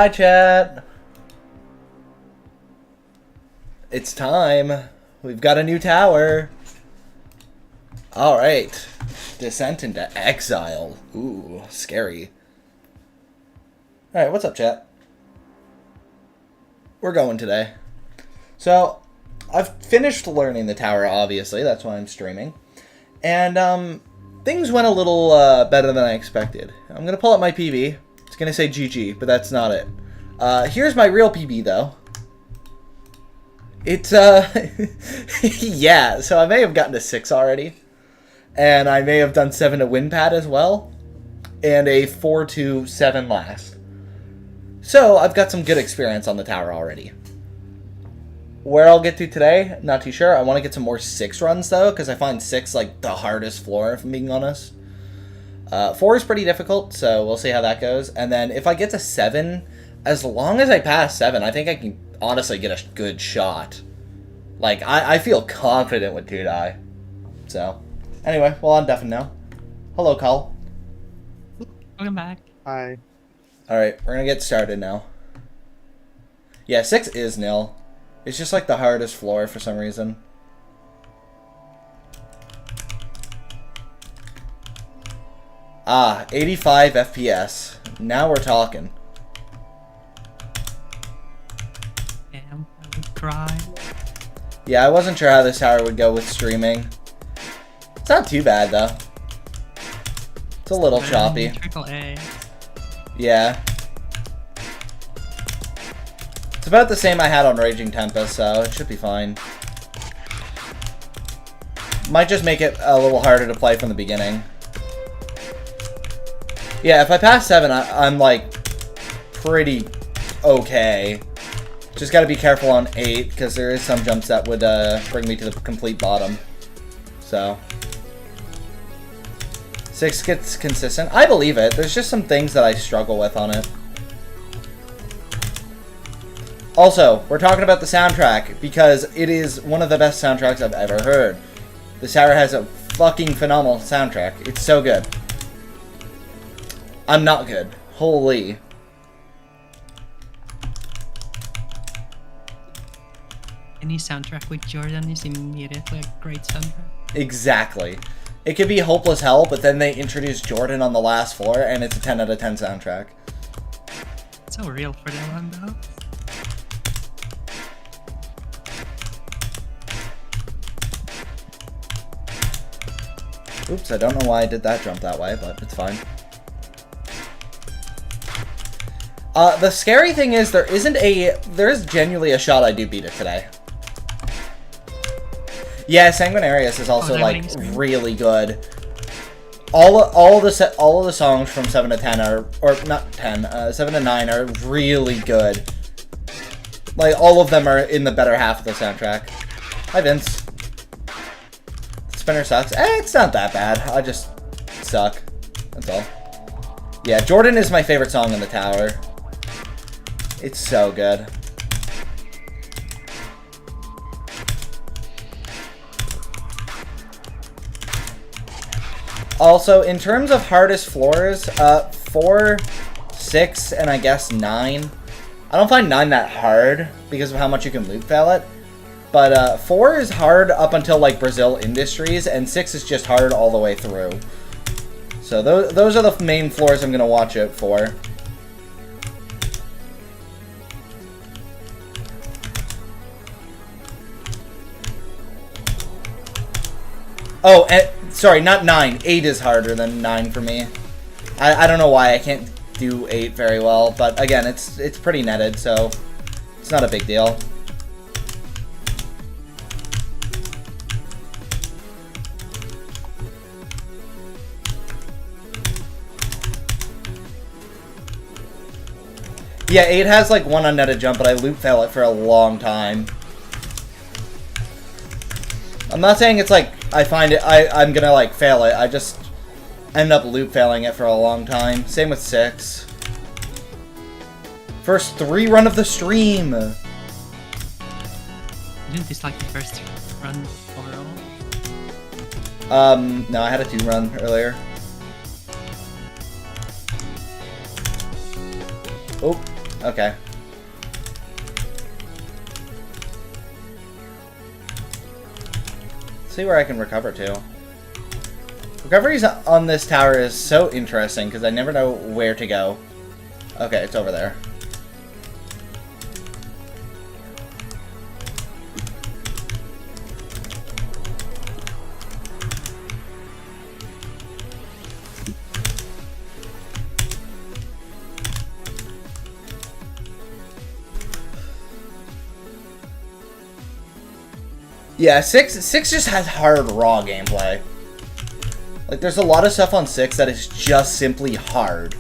Hi, chat. It's time. We've got a new tower. Alright. Descent into Exile. Ooh, scary. Alright, what's up, chat? We're going today. So, I've finished learning the tower, obviously. That's why I'm streaming. And, things went a little better than I expected. I'm going to pull up my PB. It's going to say GG, but that's not it. Here's my real PB, though. It's, yeah, so I may have gotten to 6 already. And I may have done 7 to win pad as well. And a 4 to 7 last. So, I've got some good experience on the tower already. Where I'll get to today, not too sure. I want to get some more 6 runs, though, because I find 6, like, the hardest floor, if I'm being honest. 4 is pretty difficult, so we'll see how that goes. And then if I get to 7, as long as I pass 7, I think I can honestly get a good shot. Like, I feel confident with 2-die. So, anyway, well, I'm deafened now. Hello, Cole. Welcome back. Hi. Alright, we're gonna get started now. Yeah, 6 is nil. It's just like the hardest floor for some reason. Ah, 85 FPS. Now we're talking. Damn, I would cry. Yeah, I wasn't sure how this tower would go with streaming. It's not too bad, though. It's a little choppy. Triple A. Yeah. It's about the same I had on Raging Tempest, so it should be fine. Might just make it a little harder to play from the beginning. Yeah, if I pass 7, I'm like pretty okay. Just gotta be careful on 8, because there is some jumps that would bring me to the complete bottom. So 6 gets consistent. I believe it. There's just some things that I struggle with on it. Also, we're talking about the soundtrack, because it is one of the best soundtracks I've ever heard. This tower has a fucking phenomenal soundtrack. It's so good. I'm not good. Holy. Any soundtrack with Jordan is immediately a great soundtrack. Exactly. It could be Hopeless Hell, but then they introduce Jordan on the last floor, and it's a 10 out of 10 soundtrack. It's so real for that one, though. Oops, I don't know why I did that jump that way, but it's fine. The scary thing is there is genuinely a shot I do beat it today. Yeah, Sanguinarius is also like really good. All of the songs from 7 to 10 are, or not 10, 7 to 9 are really good. Like all of them are in the better half of the soundtrack. Hi Vince. Spinner sucks. It's not that bad. I just suck. That's all. Yeah, Jordan is my favorite song in the tower. It's so good. Also, in terms of hardest floors, 4, 6, and I guess 9. I don't find 9 that hard because of how much you can loop fail it. But 4 is hard up until like Brazil Industries, and 6 is just hard all the way through. So those are the main floors I'm going to watch out for. Oh, sorry, not 9. 8 is harder than 9 for me. I don't know why I can't do 8 very well, but again, it's pretty netted, so it's not a big deal. Yeah, 8 has like one unnetted jump, but I loop fail it for a long time. I'm not saying it's like I find it I'm gonna like fail it. I just end up loop failing it for a long time. Same with 6. First 3 run of the stream. Didn't this like the first run overall? No, I had a 2 run earlier. Oh, Okay. Let's see where I can recover to. Recoveries on this tower is so interesting because I never know where to go. Okay, it's over there. Yeah, 6 just has hard raw gameplay. Like, there's a lot of stuff on 6 that is just simply hard.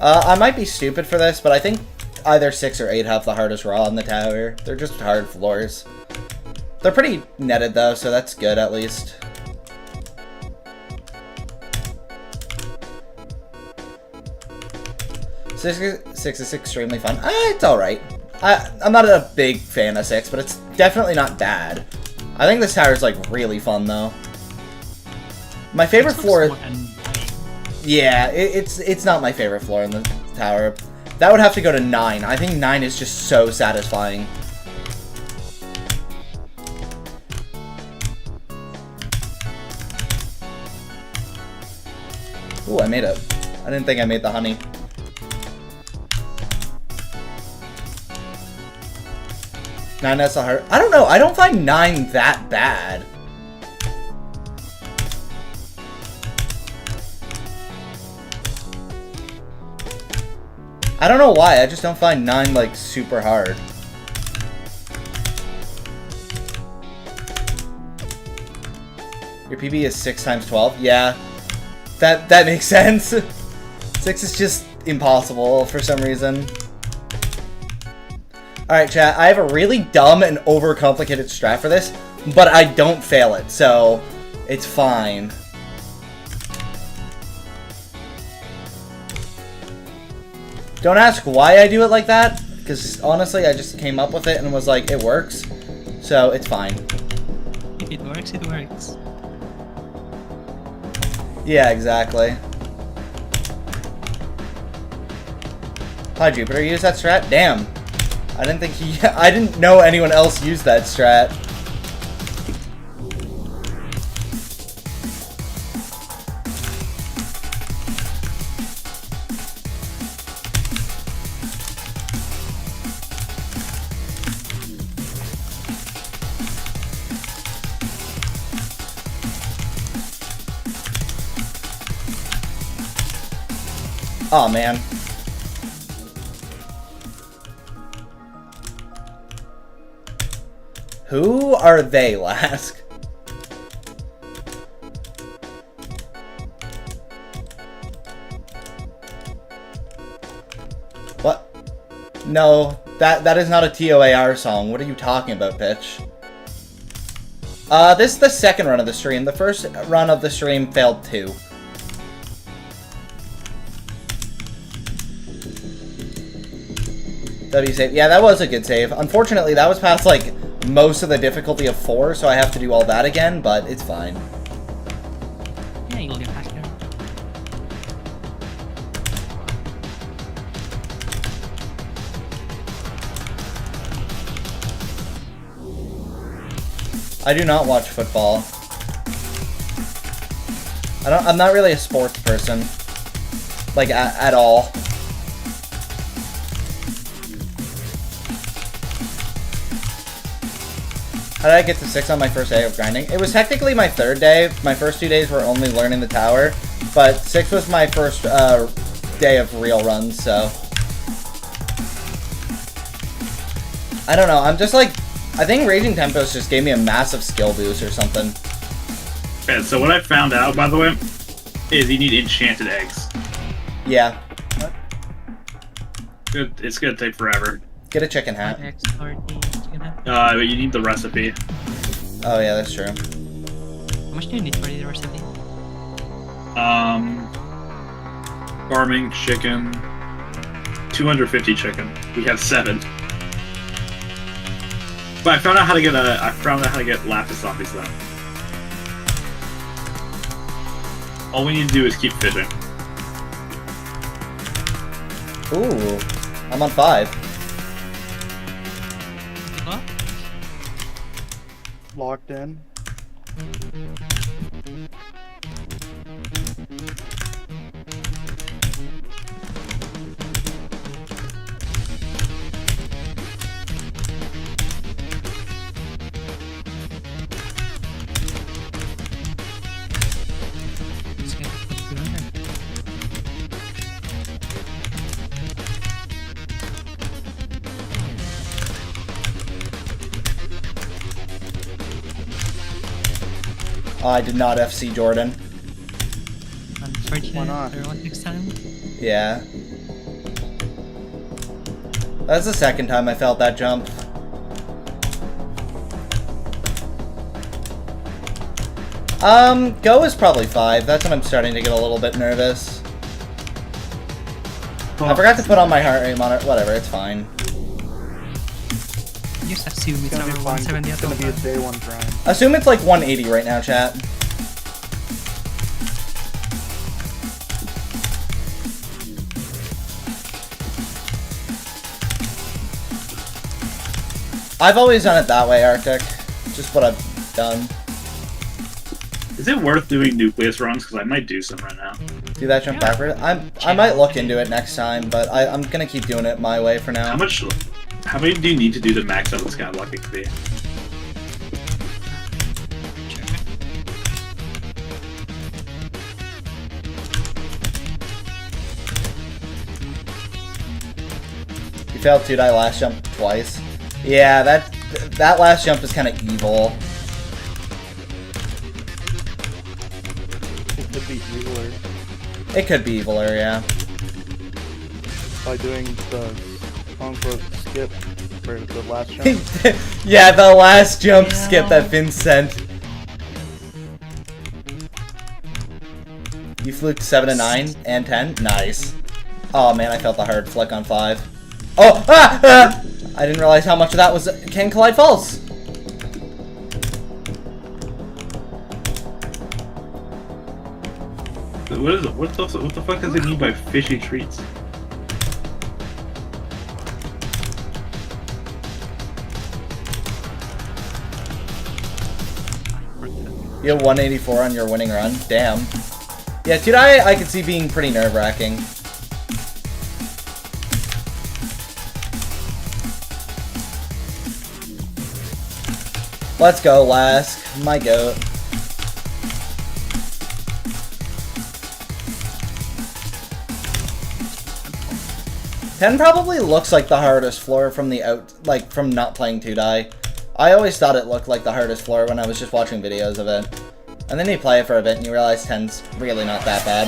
I might be stupid for this, but I think either 6 or 8 have the hardest raw on the tower. They're just hard floors. They're pretty netted though, so that's good at least. Six is extremely fun. It's alright. I'm not a big fan of 6, but it's definitely not bad. I think this tower is like really fun though. My favorite floor... Yeah, it's not my favorite floor in the tower. That would have to go to 9. I think 9 is just so satisfying. Ooh, I made it. I didn't think I made the honey. Nine, that's a hard... I don't know. I don't find 9 that bad. I don't know why, I just don't find 9, like, super hard. Your PB is 6 times 12? Yeah. That makes sense. 6 is just impossible for some reason. Alright, chat, I have a really dumb and overcomplicated strat for this, but I don't fail it, so it's fine. Don't ask why I do it like that, because honestly, I just came up with it and was like, it works, so it's fine. If it works, it works. Yeah, exactly. Hi, Jupiter used that strat? Damn. I didn't think I didn't know anyone else used that strat. Oh man. Who are they, Lask? What? No, that is not a TOAR song. What are you talking about, bitch? This is the second run of the stream. The first run of the stream failed too. W save. Yeah, that was a good save. Unfortunately, that was past, like, most of the difficulty of 4, so I have to do all that again, but it's fine. Yeah, you'll get back there. I do not watch football. I'm not really a sports person. Like, at all. How did I get to 6 on my first day of grinding? It was technically my 3rd day. My first 2 days were only learning the tower. But 6 was my first day of real runs, so... I don't know, I'm just like... I think Raging Tempos just gave me a massive skill boost or something. Yeah, so what I found out, by the way, is you need enchanted eggs. Yeah. It's gonna take forever. Get a chicken hat. But you need the recipe. Oh yeah, that's true. How much do you need for the recipe? Farming chicken. 250 chicken. We have 7. But I found out how to get lapis zombies though. All we need to do is keep fishing. Ooh, I'm on 5. What? Locked in. Let's get the food on there. Oh, I did not FC Jordan. Unfortunate Why not? for what next time? Yeah. That's the second time I felt that jump. Go is probably 5. That's when I'm starting to get a little bit nervous. I forgot to put on my heart rate monitor. Whatever, it's fine. Just assume it's It's gonna over be fine. 170 It's at all gonna be a times. day 1 grind. Assume it's like 180 right now, chat. I've always done it that way, Arctic. Just what I've done. Is it worth doing nucleus runs? Because I might do some right now. Do that jump backward? I might look into it next time, but I'm gonna keep doing it my way for now. How many do you need to do to max out the skyblock XP? You failed 2-die last jump twice. Yeah, that last jump is kind of evil. It could be eviler It could be eviler, yeah. by doing the quote-unquote skip for the last jump. Yeah, the last jump Yeah. skip that Finn sent. You fluked 7 to 9 and 10? Nice. Oh man, I felt the hard flick on 5. Oh! Ah! I didn't realize how much of that was can collide false. What is it? What the fuck does it mean by fishy treats? You have 184 on your winning run. Damn. Yeah, 2-die I could see being pretty nerve-wracking. Let's go, Lask. My goat. Ten probably looks like the hardest floor from the like from not playing 2-die. I always thought it looked like the hardest floor when I was just watching videos of it. And then you play it for a bit and you realize 10's really not that bad.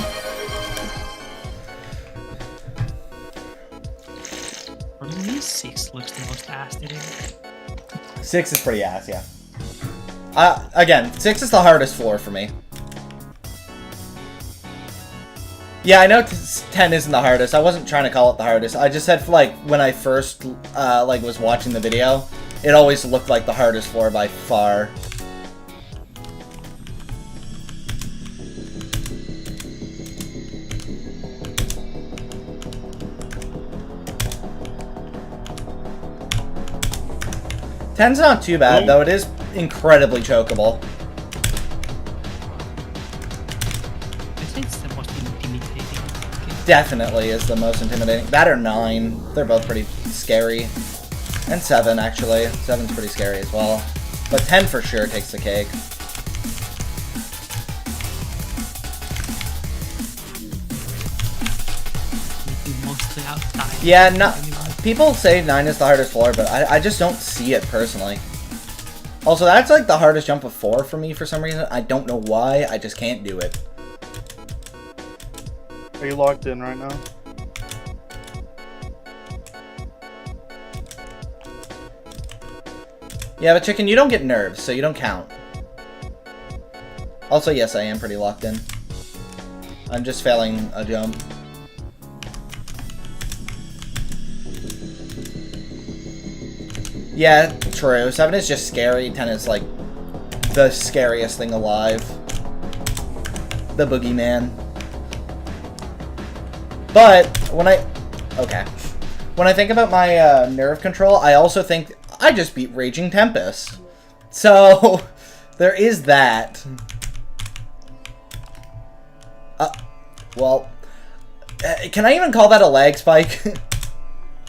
For me, 6 looks the most ass today. 6 is pretty ass, yeah. Again, 6 is the hardest floor for me. Yeah, I know 10 isn't the hardest. I wasn't trying to call it the hardest. I just said, for, like, when I first, was watching the video, it always looked like the hardest floor by far. Ten's not too bad, though. It is incredibly chokeable. I'd say it's the most intimidating. Okay. Definitely is the most intimidating. That or 9. They're both pretty scary. And 7, actually. 7's pretty scary as well. But 10 for sure takes the cake. Making mostly outside. Yeah, no, people say 9 is the hardest floor, but I just don't see it personally. Also, that's like the hardest jump of 4 for me for some reason. I don't know why, I just can't do it. Are you locked in right now? Yeah, but Chicken, you don't get nerves, so you don't count. Also, yes, I am pretty locked in. I'm just failing a jump. Yeah, true. 7 is just scary. 10 is like the scariest thing alive. The boogeyman. But when I think about my nerve control, I also think I just beat Raging Tempest. So there is that. Well, can I even call that a lag spike?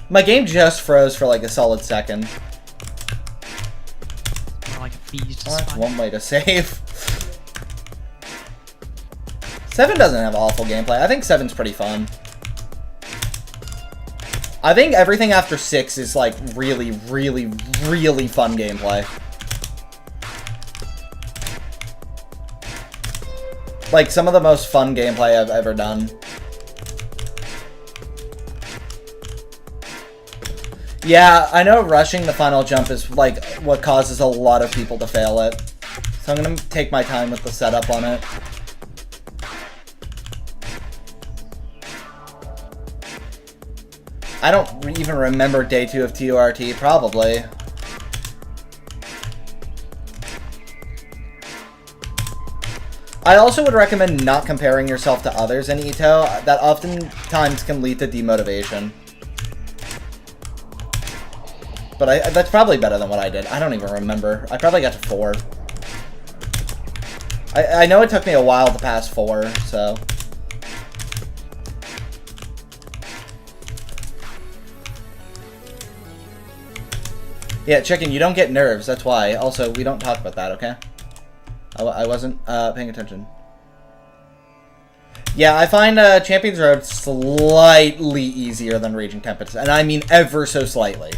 My game just froze for like a solid second. Or like a feast. Well, that's one way to save. 7 doesn't have awful gameplay. I think 7's pretty fun. I think everything after 6 is like really, really, really fun gameplay. Like some of the most fun gameplay I've ever done. Yeah, I know rushing the final jump is like what causes a lot of people to fail it. So I'm gonna take my time with the setup on it. I don't even remember day 2 of TORT, probably. I also would recommend not comparing yourself to others in EToH. That oftentimes can lead to demotivation. But that's probably better than what I did. I don't even remember. I probably got to 4. I know it took me a while to pass 4, so... Yeah, chicken, you don't get nerves, that's why. Also, we don't talk about that, okay? I wasn't paying attention. Yeah, I find Champions Road slightly easier than Raging Tempest, and I mean ever so slightly.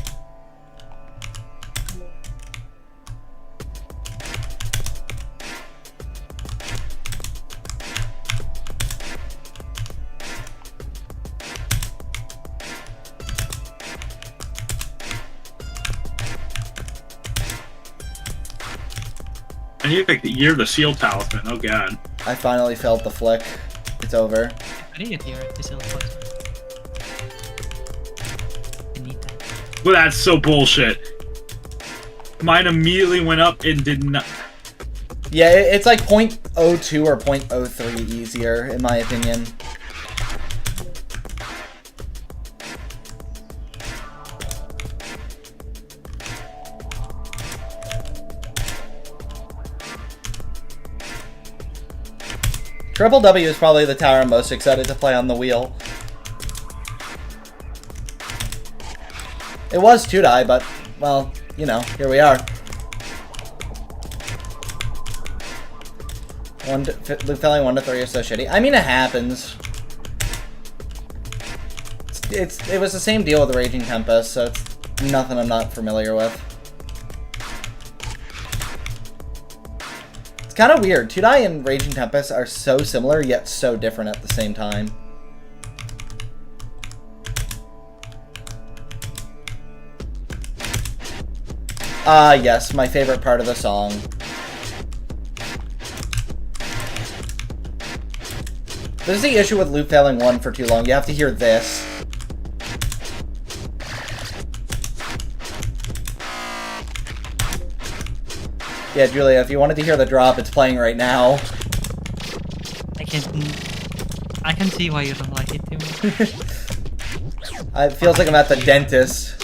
And you're the seal talisman. Oh god. I finally felt the flick. It's over. I need it here. This is I need that. Well, that's so bullshit. Mine immediately went up and did not. Yeah, it's like 0.02 or 0.03 easier, in my opinion. Triple W is probably the tower I'm most excited to play on the wheel. It was 2-die, but, well, you know, here we are. Loop failing 1 to 3 is so shitty. I mean, it happens. It was the same deal with the Raging Tempest, so it's nothing I'm not familiar with. It's kind of weird. 2-die and Raging Tempest are so similar, yet so different at the same time. Ah, yes, my favorite part of the song. This is the issue with loop failing 1 for too long. You have to hear this. Yeah, Julia, if you wanted to hear the drop, it's playing right now. I can see why you don't like it too much. It feels like I'm at the dentist.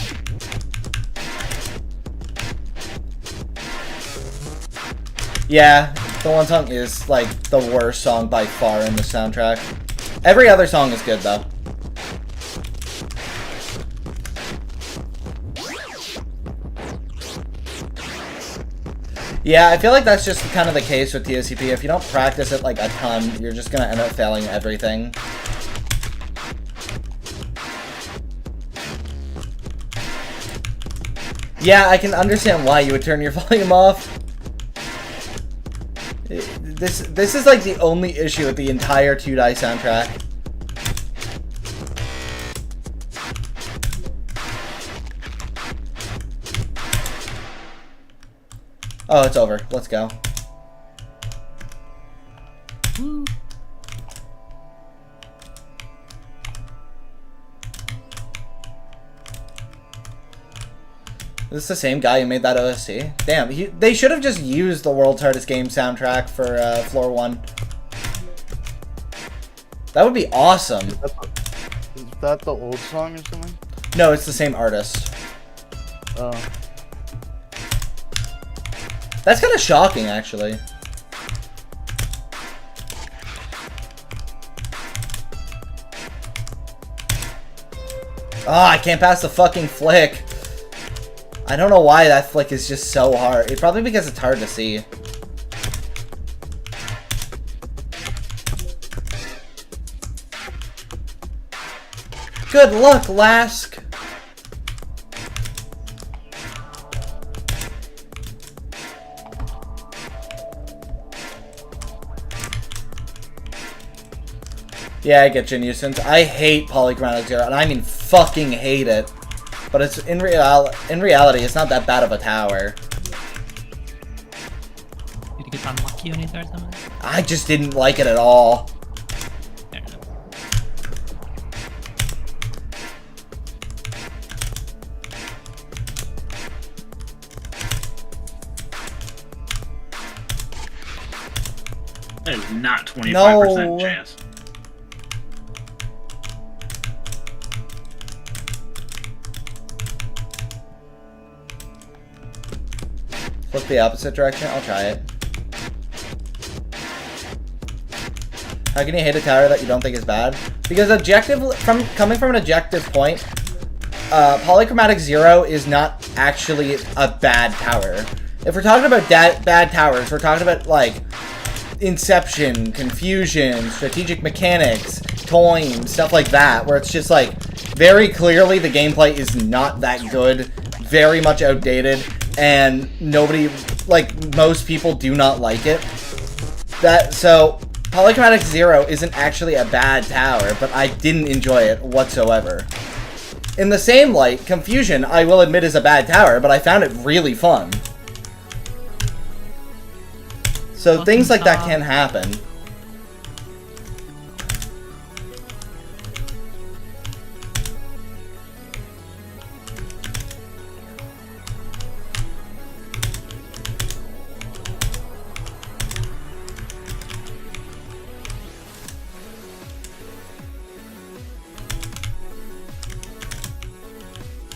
Yeah, the one song is, like, the worst song by far in the soundtrack. Every other song is good, though. Yeah, I feel like that's just kind of the case with TOCP. If you don't practice it, like, a ton, you're just gonna end up failing everything. Yeah, I can understand why you would turn your volume off. This is like the only issue with the entire 2-die soundtrack. Oh, it's over. Let's go. Woo. Is this the same guy who made that OST? Damn, they should have just used the World's Hardest Game soundtrack for Floor 1. That would be awesome. Is that the old song or something? No, it's the same artist. Oh. That's kind of shocking, actually. Ah, I can't pass the fucking flick. I don't know why that flick is just so hard. It's probably because it's hard to see. Good luck, Lask. Yeah, I get you, nuisance. I hate Polychromatic Zero, and I mean fucking hate it. But it's in reality, it's not that bad of a tower. Did you get unlucky on it or something? I just didn't like it at all. Fair enough. That is not 25% No. chance. Flip the opposite direction? I'll try it. How can you hate a tower that you don't think is bad? Because coming from an objective point, Polychromatic Zero is not actually a bad tower. If we're talking about bad towers, we're talking about, like, Inception, Confusion, Strategic Mechanics, Toim, stuff like that, where it's just, like, very clearly the gameplay is not that good, very much outdated, and nobody, like, most people do not like it. So, Polychromatic Zero isn't actually a bad tower, but I didn't enjoy it whatsoever. In the same light, Confusion, I will admit, is a bad tower, but I found it really fun. So things like that can happen.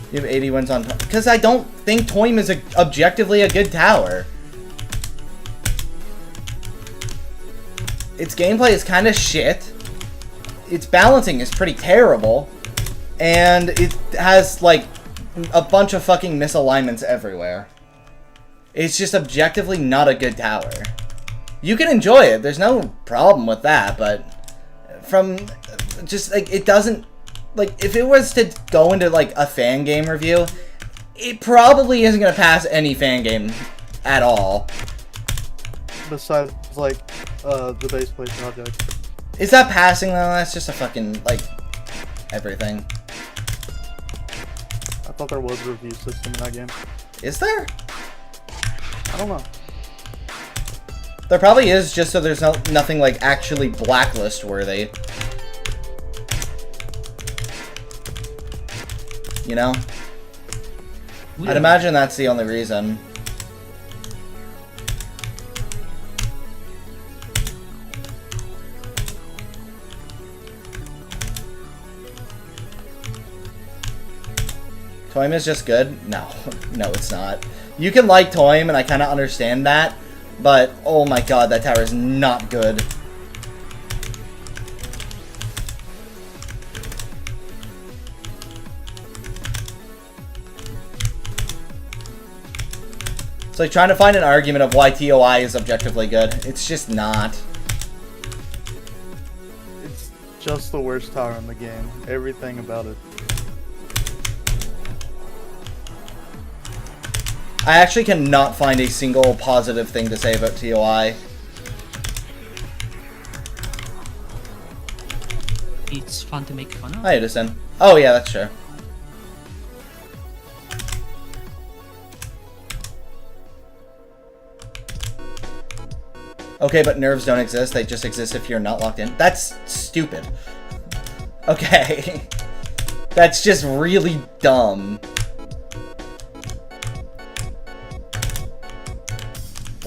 You have 80 wins on Toim. Because I don't think Toim is objectively a good tower. Its gameplay is kind of shit. Its balancing is pretty terrible. And it has, like, a bunch of fucking misalignments everywhere. It's just objectively not a good tower. You can enjoy it. There's no problem with that, but from just, like, it doesn't... Like, if it was to go into, like, a fan game review, it probably isn't going to pass any fan game at all. Besides, like, the base play project. Is that passing, though? That's just a fucking, like, everything. I thought there was a review system in that game. Is there? I don't know. There probably is, just so there's nothing, like, actually blacklist-worthy. You know? Yeah. I'd imagine that's the only reason. Toim is just good? No. No, it's not. You can like Toim, and I kind of understand that, but oh my god, that tower is not good. It's like trying to find an argument of why EToH is objectively good. It's just not. It's just the worst tower in the game. Everything about it. I actually cannot find a single positive thing to say about EToH. It's fun to make fun of. Hi, Edison. Oh yeah, that's true. Okay, but nerves don't exist. They just exist if you're not locked in. That's stupid. Okay. That's just really dumb.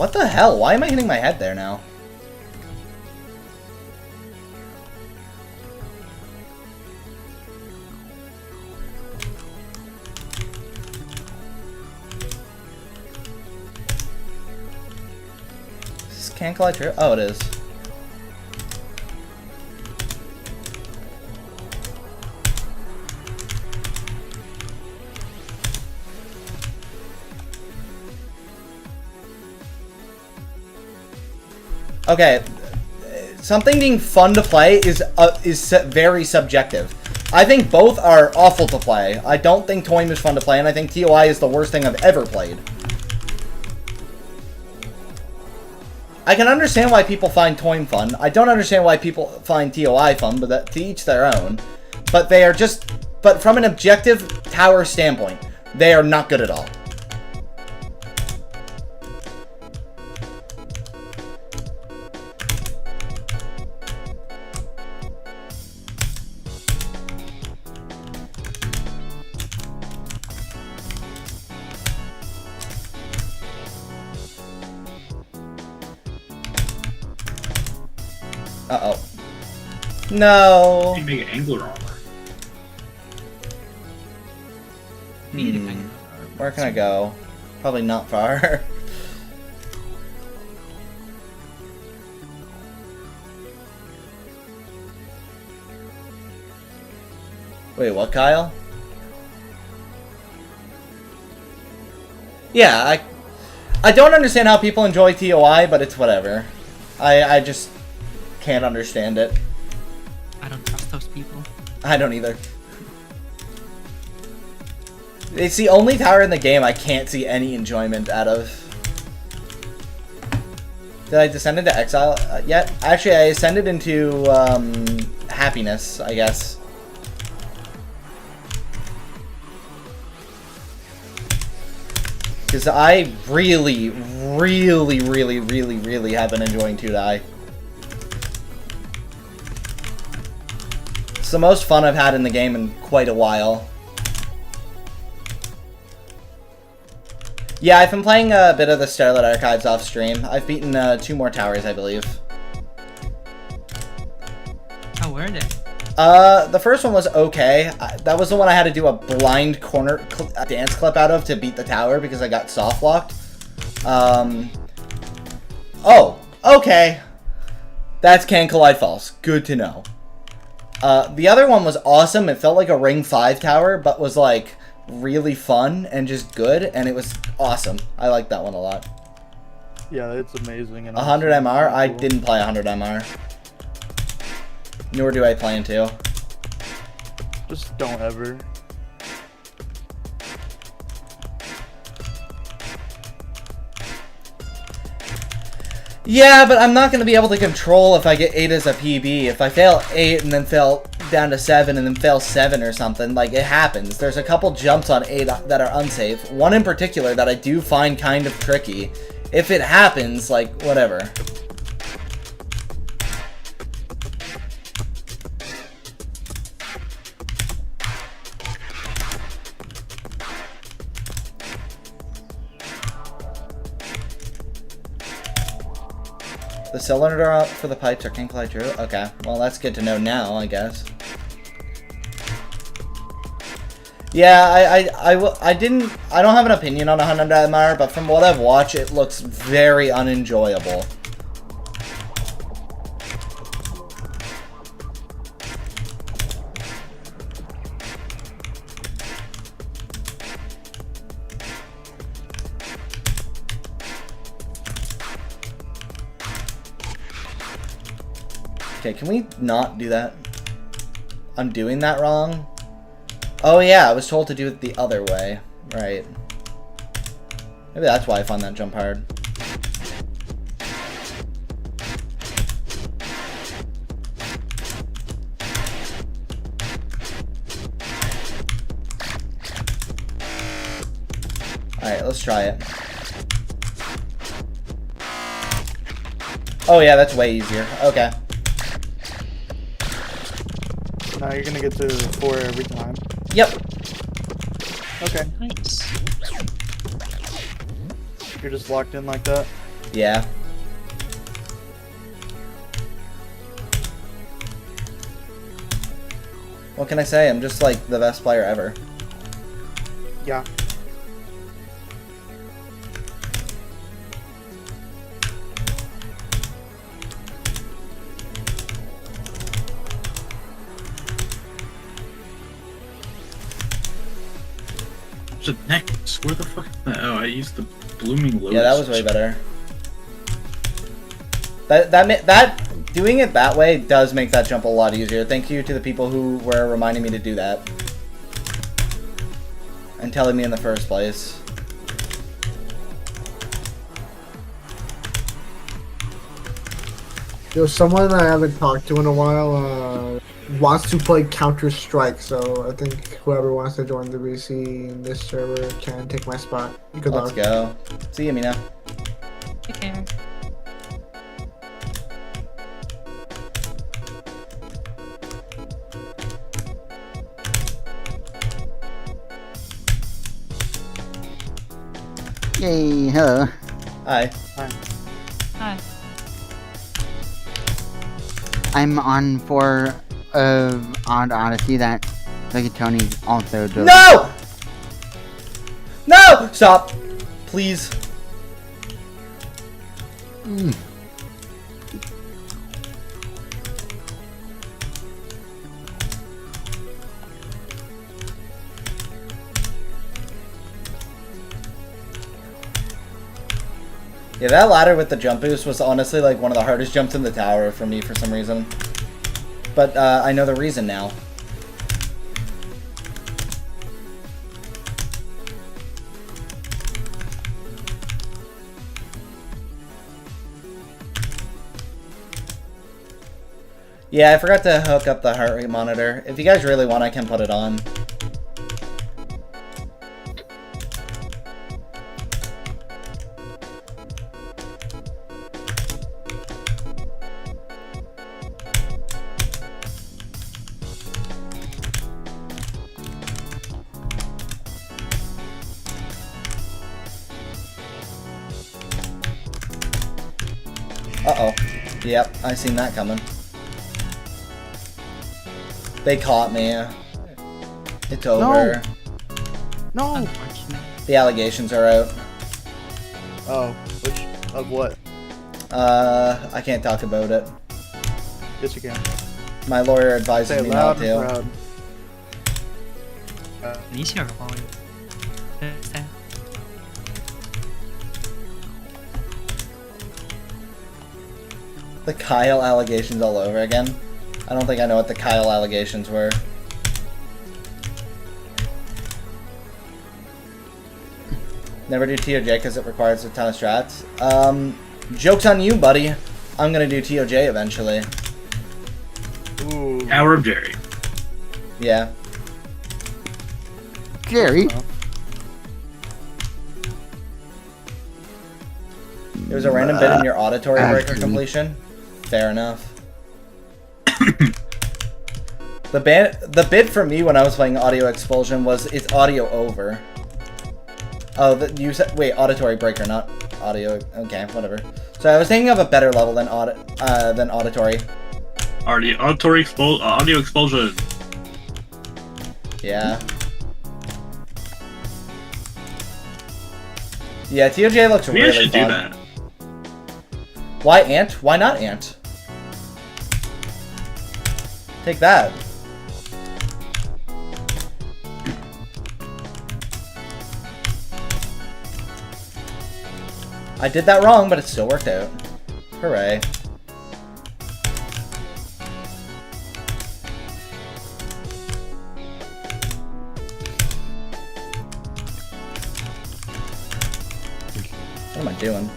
What the hell? Why am I hitting my head there now? Is this can't collide true? Oh, it is. Okay, something being fun to play is very subjective. I think both are awful to play. I don't think Toym is fun to play, and I think TOI is the worst thing I've ever played. I can understand why people find Toym fun. I don't understand why people find TOI fun, but that, to each their own. But they are just... But from an objective tower standpoint, they are not good at all. Uh-oh. No. You make an angler armor. Where can I go? Probably not far. Wait, what, Kyle? Yeah, I don't understand how people enjoy TOI, but it's whatever. I just can't understand it. I don't trust those people. I don't either. It's the only tower in the game I can't see any enjoyment out of. Did I descend into Exile yet? Actually, I ascended into Happiness, I guess. Because I really have been enjoying 2-die. It's the most fun I've had in the game in quite a while. Yeah, I've been playing a bit of the Starlit Archives off stream. I've beaten 2 more towers, I believe. How were they? The first one was okay. That was the one I had to do a blind corner dance clip out of to beat the tower because I got soft locked. Oh, okay. That's Can Collide False. Good to know. The other one was awesome. It felt like a Ring 5 tower, but was like really fun and just good, and it was awesome. I like that one a lot. Yeah, it's amazing. And 100 MR? I didn't play 100 MR. Nor do I plan to. Just don't ever. Yeah, but I'm not going to be able to control if I get 8 as a PB. If I fail 8 and then fail down to 7 and then fail 7 or something, like, it happens. There's a couple jumps on 8 that are unsafe. One in particular that I do find kind of tricky. If it happens, like, whatever. The cylinder for the pipes are Can Collide true? Okay, well that's good to know now, I guess. Yeah, I don't have an opinion on 100 MR, but from what I've watched, it looks very unenjoyable. Okay, can we not do that? I'm doing that wrong? Oh yeah, I was told to do it the other way. Right. Maybe that's why I find that jump hard. Alright, let's try it. Oh yeah, that's way easier. Okay. Now you're gonna get to 4 every time. Yep. Okay. Nice. You're just locked in like that? Yeah. What can I say? I'm just like the best player ever. Yeah. There's a necklace. Where the fuck? Oh, I used the blooming lotus. Yeah, that was way better. That doing it that way does make that jump a lot easier. Thank you to the people who were reminding me to do that and telling me in the first place. Yo, someone I haven't talked to in a while wants to play Counter-Strike, so I think whoever wants to join the VC in this server can take my spot. Good Let's luck. go. See you, Mina. Take care. Yay, hello. Hi. Hi. I'm on for Odd Odyssey that Tony also does. No! No! Stop. Please. Yeah, that ladder with the jump boost was honestly like one of the hardest jumps in the tower for me for some reason. But I know the reason now. Yeah, I forgot to hook up the heart rate monitor. If you guys really want, I can put it on. Uh-oh. Yep, I seen that coming. They caught me. It's over. No. Unfortunate. The allegations are out. Oh, which of what? I can't talk about it. Yes, you can. My lawyer advises Say it me loud not and to. proud. An easier volume. That's that. The Kyle allegations all over again. I don't think I know what the Kyle allegations were. Never do TOJ because it requires a ton of strats. Joke's on you, buddy. I'm gonna do TOJ eventually. Ooh. Tower of Jerry. Yeah. Jerry. There was a random bit in your auditory breaker completion. Fair enough. The bit for me when I was playing Audio Expulsion was it's audio over. Oh, you said wait, auditory breaker, not audio. Okay, whatever. So I was thinking of a better level than auditory. Audio expulsion. Yeah. Yeah, TOJ looks Maybe really I should fun. do that. Why Ant? Why not Ant? Take that. I did that wrong, but it still worked out. Hooray. What am I doing?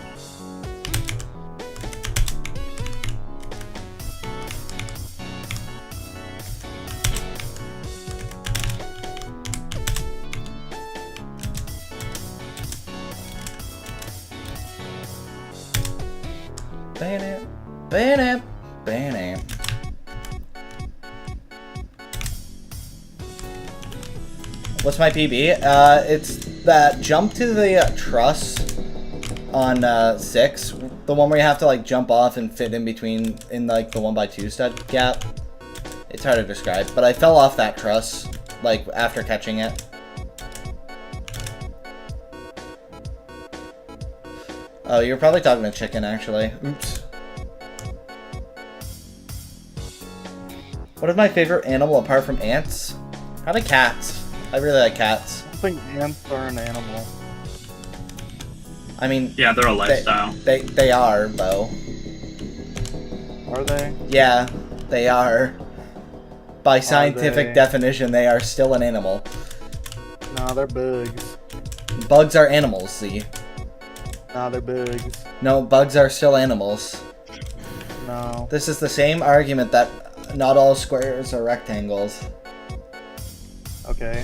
Ban it. What's my PB? It's that jump to the truss on 6, the one where you have to like jump off and fit in between in like the 1x2 stud gap. It's hard to describe, but I fell off that truss like after catching it. Oh, you're probably talking to Chicken actually. Oops. What is my favorite animal apart from ants? Probably cats. I really like cats. I think ants are an animal. I mean, Yeah, they're a lifestyle. they are though. Are they? Yeah, they are. By scientific they? definition, they are still an animal. Nah, they're bugs. Bugs are animals, see? Nah, they're bugs. No, bugs are still animals. No. This is the same argument that not all squares are rectangles. Okay.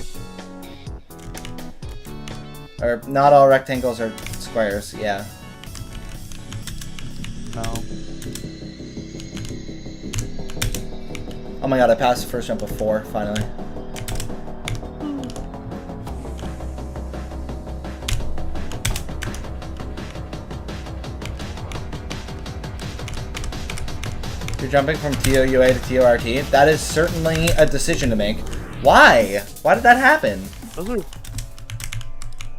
Or not all rectangles are squares, yeah. No. Oh my god, I passed the first jump of 4, finally. You're jumping from TOUA to TORT? That is certainly a decision to make. Why? Why did that happen?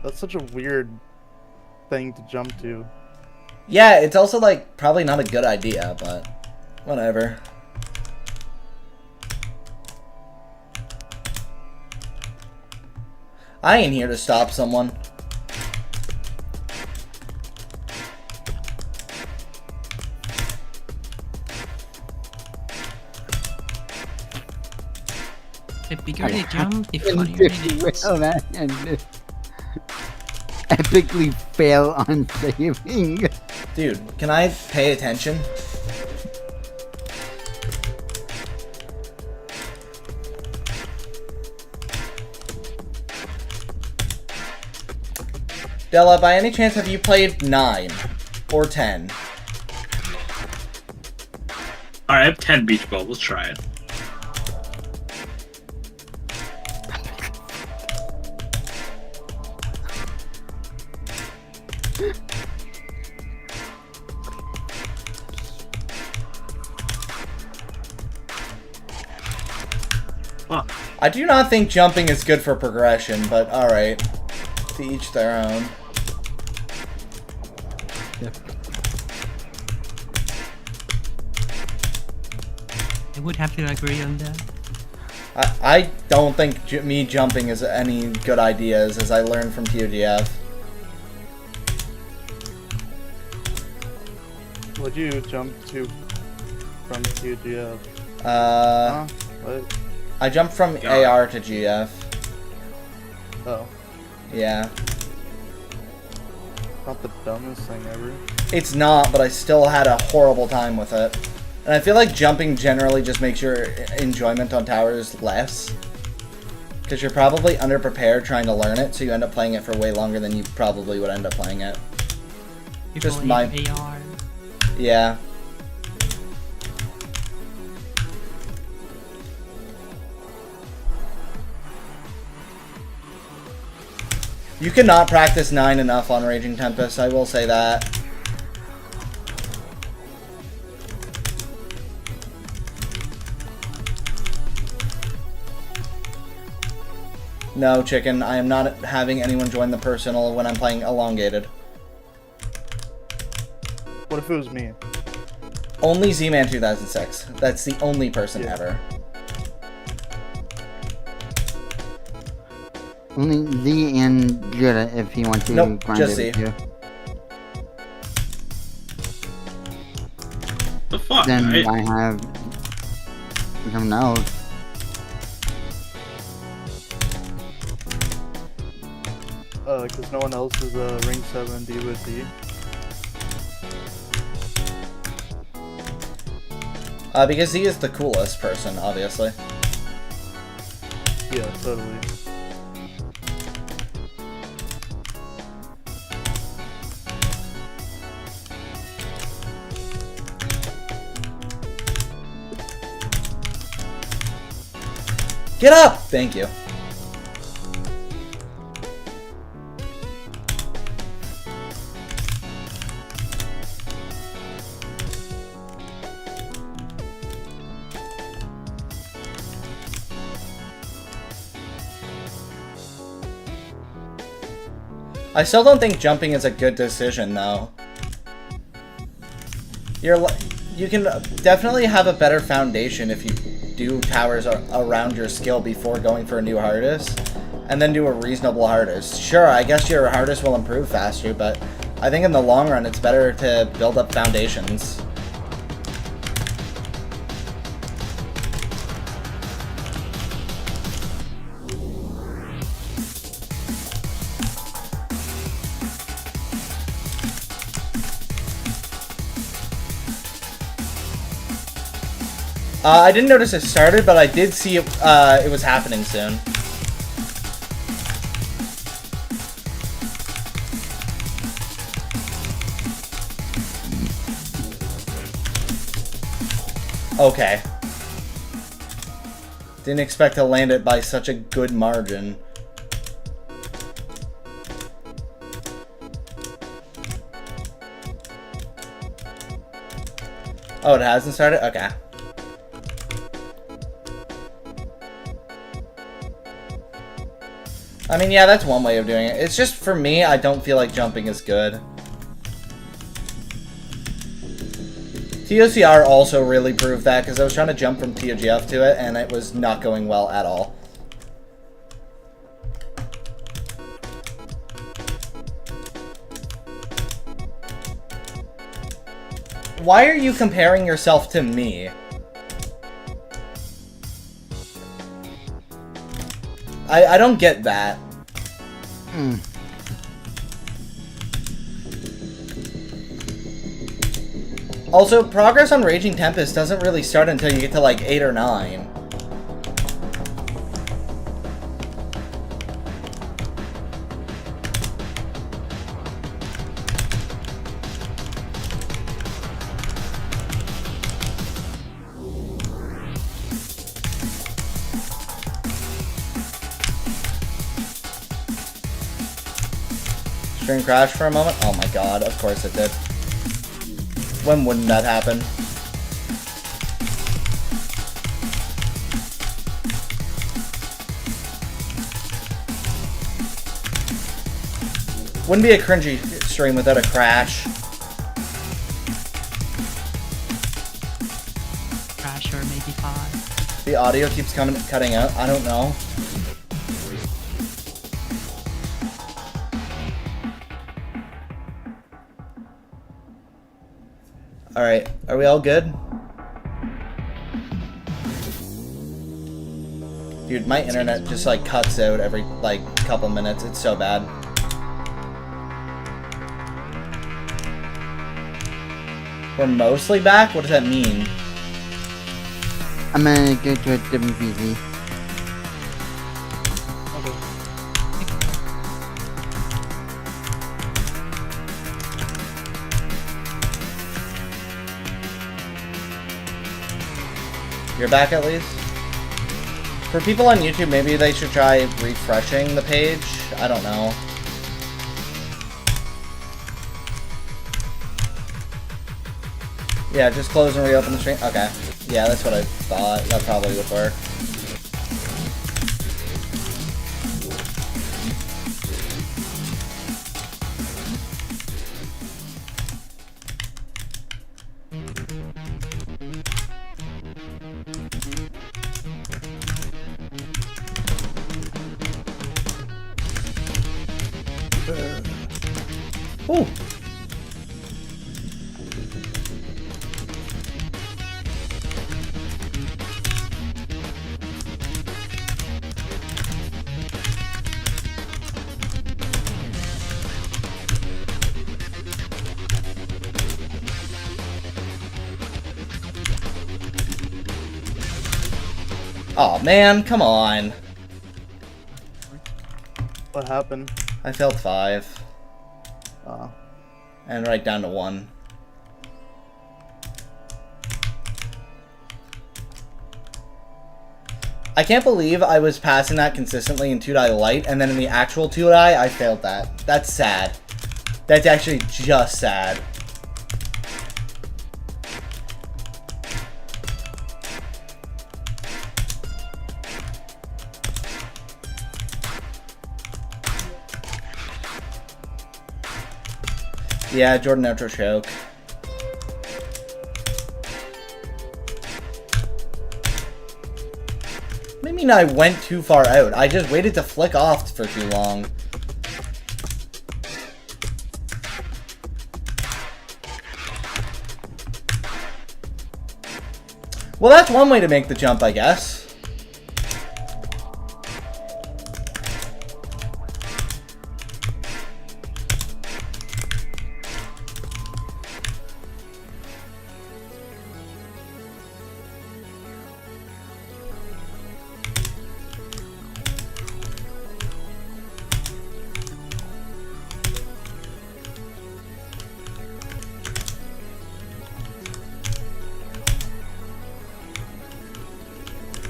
That's such a weird thing to jump to. Yeah, it's also like probably not a good idea, but whatever. I ain't here to stop someone. The bigger the jump, the funnier it is. Oh, man. And epically fail on saving. Dude, can I pay attention? Della, by any chance have you played 9 or 10? Alright, I have 10 beach balls. Let's try it. Fuck. I do not think jumping is good for progression, but alright. To each their own. I would have to agree on that. I don't think me jumping is any good idea, as I learned from TOGF. What'd you jump to from QGF? What? I jumped from AR to GF. Oh. Yeah. Not the dumbest thing ever. It's not, but I still had a horrible time with it. And I feel like jumping generally just makes your enjoyment on towers less. Because you're probably underprepared trying to learn it, so you end up playing it for way longer than you probably would end up playing it. People Just my... AR. Yeah. You cannot practice 9 enough on Raging Tempest, I will say that. No, Chicken, I am not having anyone join the personal when I'm playing elongated. What if it was me? Only Z-Man 2006. That's the only person ever. Only Z and Judah if he wants to Nope, grind just it Z. with you. The fuck? Then right? I have someone else. Because no one else is ring 7 D with D. Because Z is the coolest person, obviously. Yeah, totally. Get up! Thank you. I still don't think jumping is a good decision, though. You can definitely have a better foundation if you do towers around your skill before going for a new hardest, and then do a reasonable hardest. Sure, I guess your hardest will improve faster, but I think in the long run it's better to build up foundations. I didn't notice it started, but I did see it was happening soon. Okay. Didn't expect to land it by such a good margin. Oh, it hasn't started? Okay. I mean, yeah, that's one way of doing it. It's just, for me, I don't feel like jumping is good. TOCR also really proved that, because I was trying to jump from TOGF to it, and it was not going well at all. Why are you comparing yourself to me? I don't get that. Also, progress on Raging Tempest doesn't really start until you get to like 8 or 9. Stream crashed for a moment? Oh my god, of course it did. When wouldn't that happen? Wouldn't be a cringy stream without a crash. Crash or maybe 5. The audio keeps cutting out. I don't know. Alright, are we all good? Dude, my internet just like cuts out every like couple minutes. It's so bad. We're mostly back? What does that mean? I'm gonna go to a different PC. You're back at least? For people on YouTube, maybe they should try refreshing the page. I don't know. Yeah, just close and reopen the stream. Okay. Yeah, that's what I thought. That probably would work. Ooh. Oh man, come on. What happened? I failed 5. Oh. And right down to 1. I can't believe I was passing that consistently in 2-die light, and then in the actual 2-die, I failed that. That's sad. That's actually just sad. Yeah, Jordan outro choke. What do you mean I went too far out? I just waited to flick off for too long. Well, that's one way to make the jump, I guess.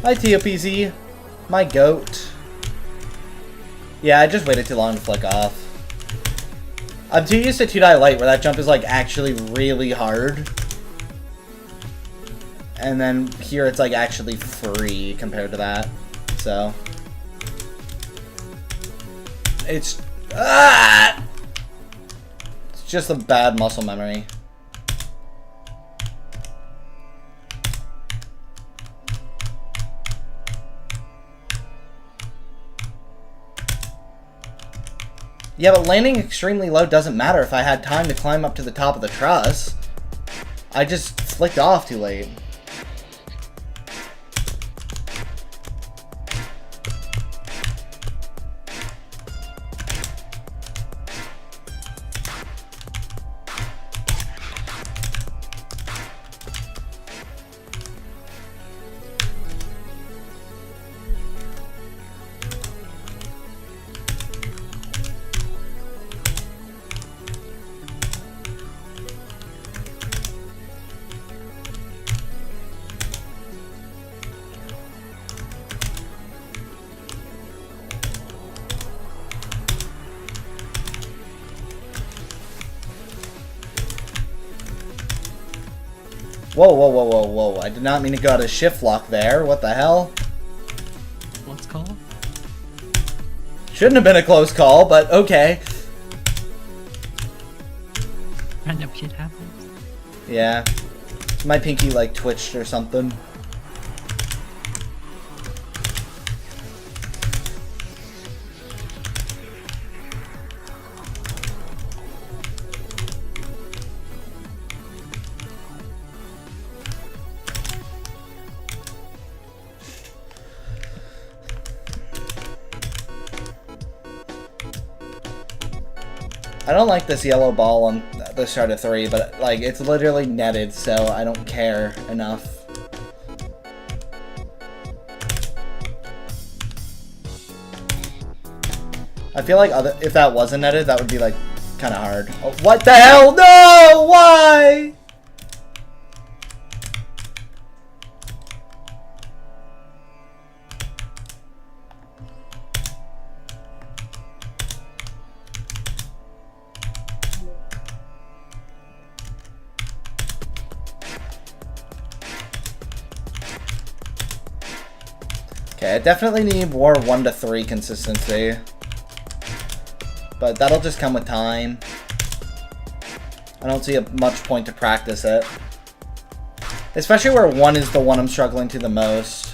Hi, TOPZ. My goat. Yeah, I just waited too long to flick off. I'm too used to 2-die light, where that jump is, like, actually really hard. And then here it's, like, actually free compared to that. So. It's... Ah! It's just a bad muscle memory. Yeah, but landing extremely low doesn't matter if I had time to climb up to the top of the truss. I just flicked off too late. Whoa, whoa, whoa, whoa, whoa. I did not mean to go out of shift lock there. What the hell? What's called? Shouldn't have been a close call, but okay. Random shit happens. Yeah. My pinky, like, twitched or something. I don't like this yellow ball on the start of 3, but like it's literally netted, so I don't care enough. I feel like if that wasn't netted, that would be like kind of hard. Oh, what the hell? No! Why? Okay, I definitely need more 1 to 3 consistency. But that'll just come with time. I don't see much point to practice it. Especially where 1 is the one I'm struggling to the most.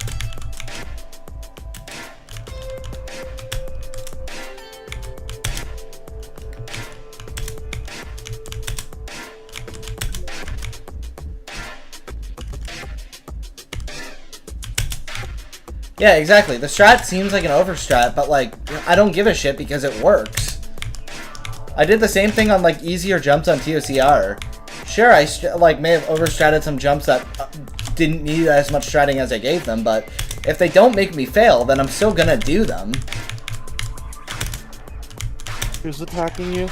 Yeah, exactly. The strat seems like an overstrat, but like, I don't give a shit because it works. I did the same thing on like easier jumps on TOCR. Sure, I may have overstratted some jumps that didn't need as much stratting as I gave them, but if they don't make me fail, then I'm still gonna do them. Who's attacking you?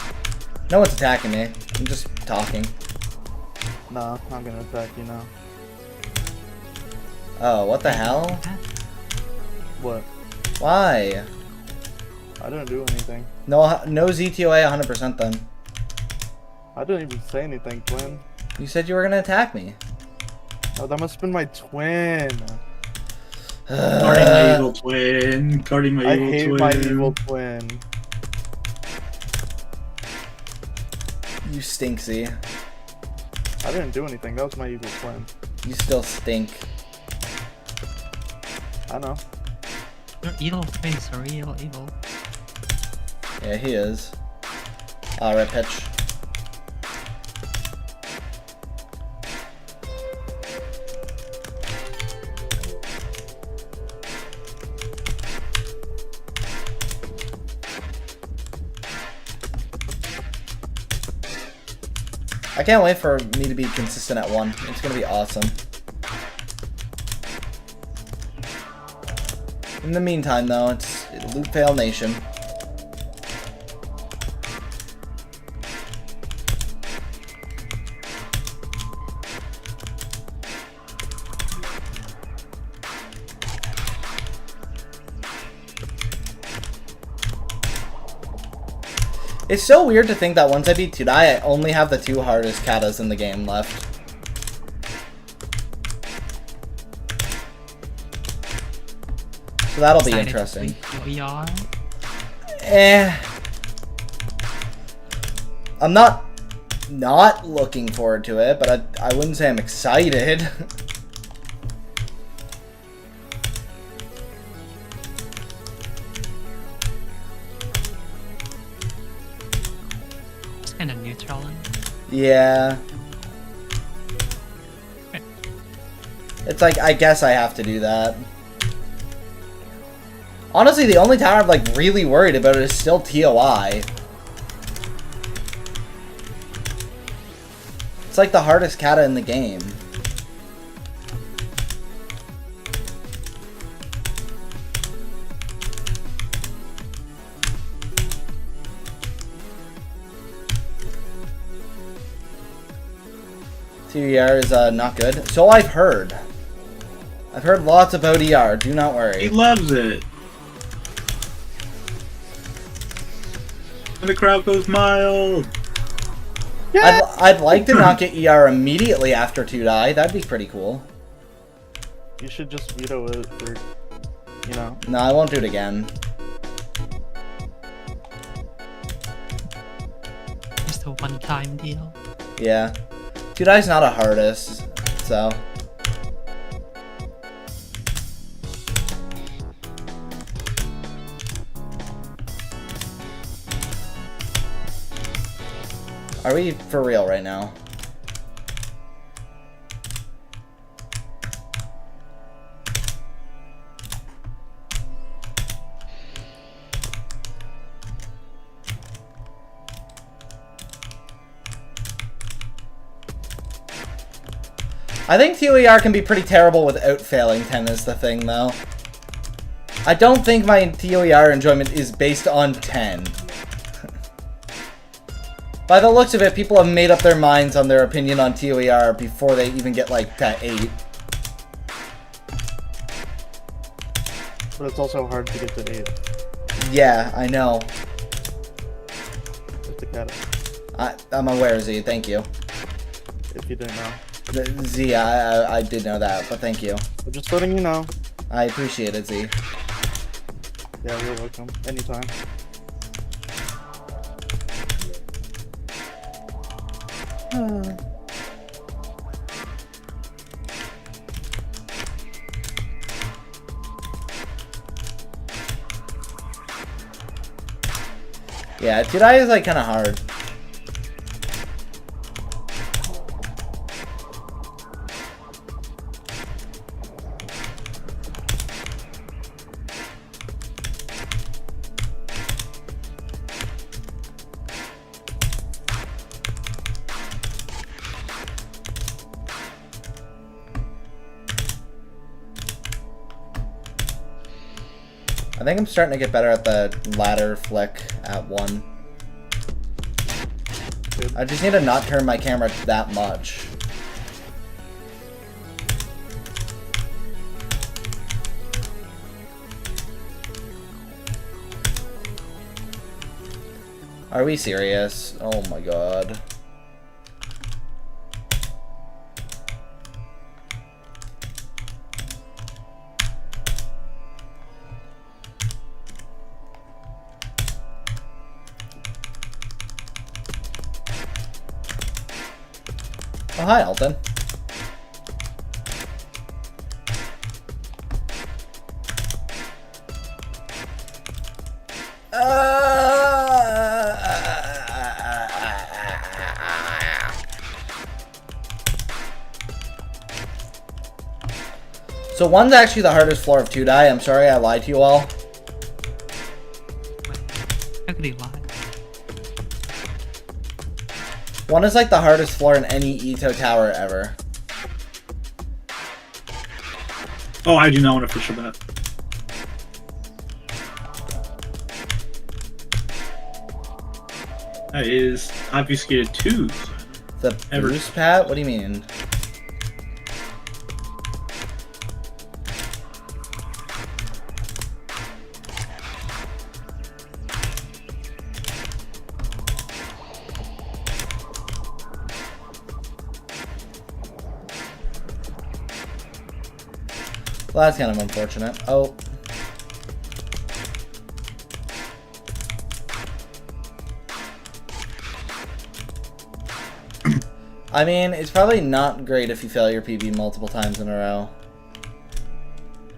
No one's attacking me. I'm just talking. Nah, I'm gonna attack you now. Oh, what the hell? What? Why? I didn't do anything. No ZTOA 100% then. I didn't even say anything, twin. You said you were gonna attack me. Oh, that must have been my twin. Guarding my evil twin. Guarding my I evil hate twin. my evil twin. You stink, Z. I didn't do anything. That was my evil twin. You still stink. I know. Your evil twins are real evil. Yeah, he is. Alright, pitch. I can't wait for me to be consistent at 1. It's gonna be awesome. In the meantime, though, it's Loot Fail Nation. It's so weird to think that once I beat Tudai, I only have the 2 hardest katas in the game left. So that'll be interesting. ER. I'm not looking forward to it, but I wouldn't say I'm excited. It's kind of neutral. Yeah. It's like, I guess I have to do that. Honestly, the only tower I'm like really worried about is still EToH. It's like the hardest kata in the game. ER is not good. So I've heard. I've heard lots about ER. Do not He worry. loves it. And the crowd goes mild. I'd like to not get ER immediately after Tudai. That'd be pretty cool. You should just veto it, or, you know. No, I won't do it again. Just a one-time deal. Yeah. Tudai's not a hardest, so. Are we for real right now? I think EToH can be pretty terrible without failing 10 is the thing, though. I don't think my EToH enjoyment is based on 10. By the looks of it, people have made up their minds on their opinion on EToH before they even get, like, to 8. But it's also hard to get to 8 Yeah, I know. with the kata, I'm aware, Z. Thank you. if you didn't know. Z, I did know that, but thank you. I'm just letting you know. I appreciate it, Z. Yeah, you're welcome. Anytime. Yeah, Tudai is, like, kind of hard. I think I'm starting to get better at the ladder flick at 1. Good. I just need to not turn my camera that much. Are we serious? Oh my god. Oh, hi, Alton. So one's actually the hardest floor of 2-die. I'm sorry I lied to you all. How could he lie? One is like the hardest floor in any EToH tower ever. Oh, I do not want to official that. That is obfuscated 2s. The Ever. Bruce Pat? What do you mean? Well, that's kind of unfortunate. Oh. I mean, it's probably not great if you fail your PB multiple times in a row.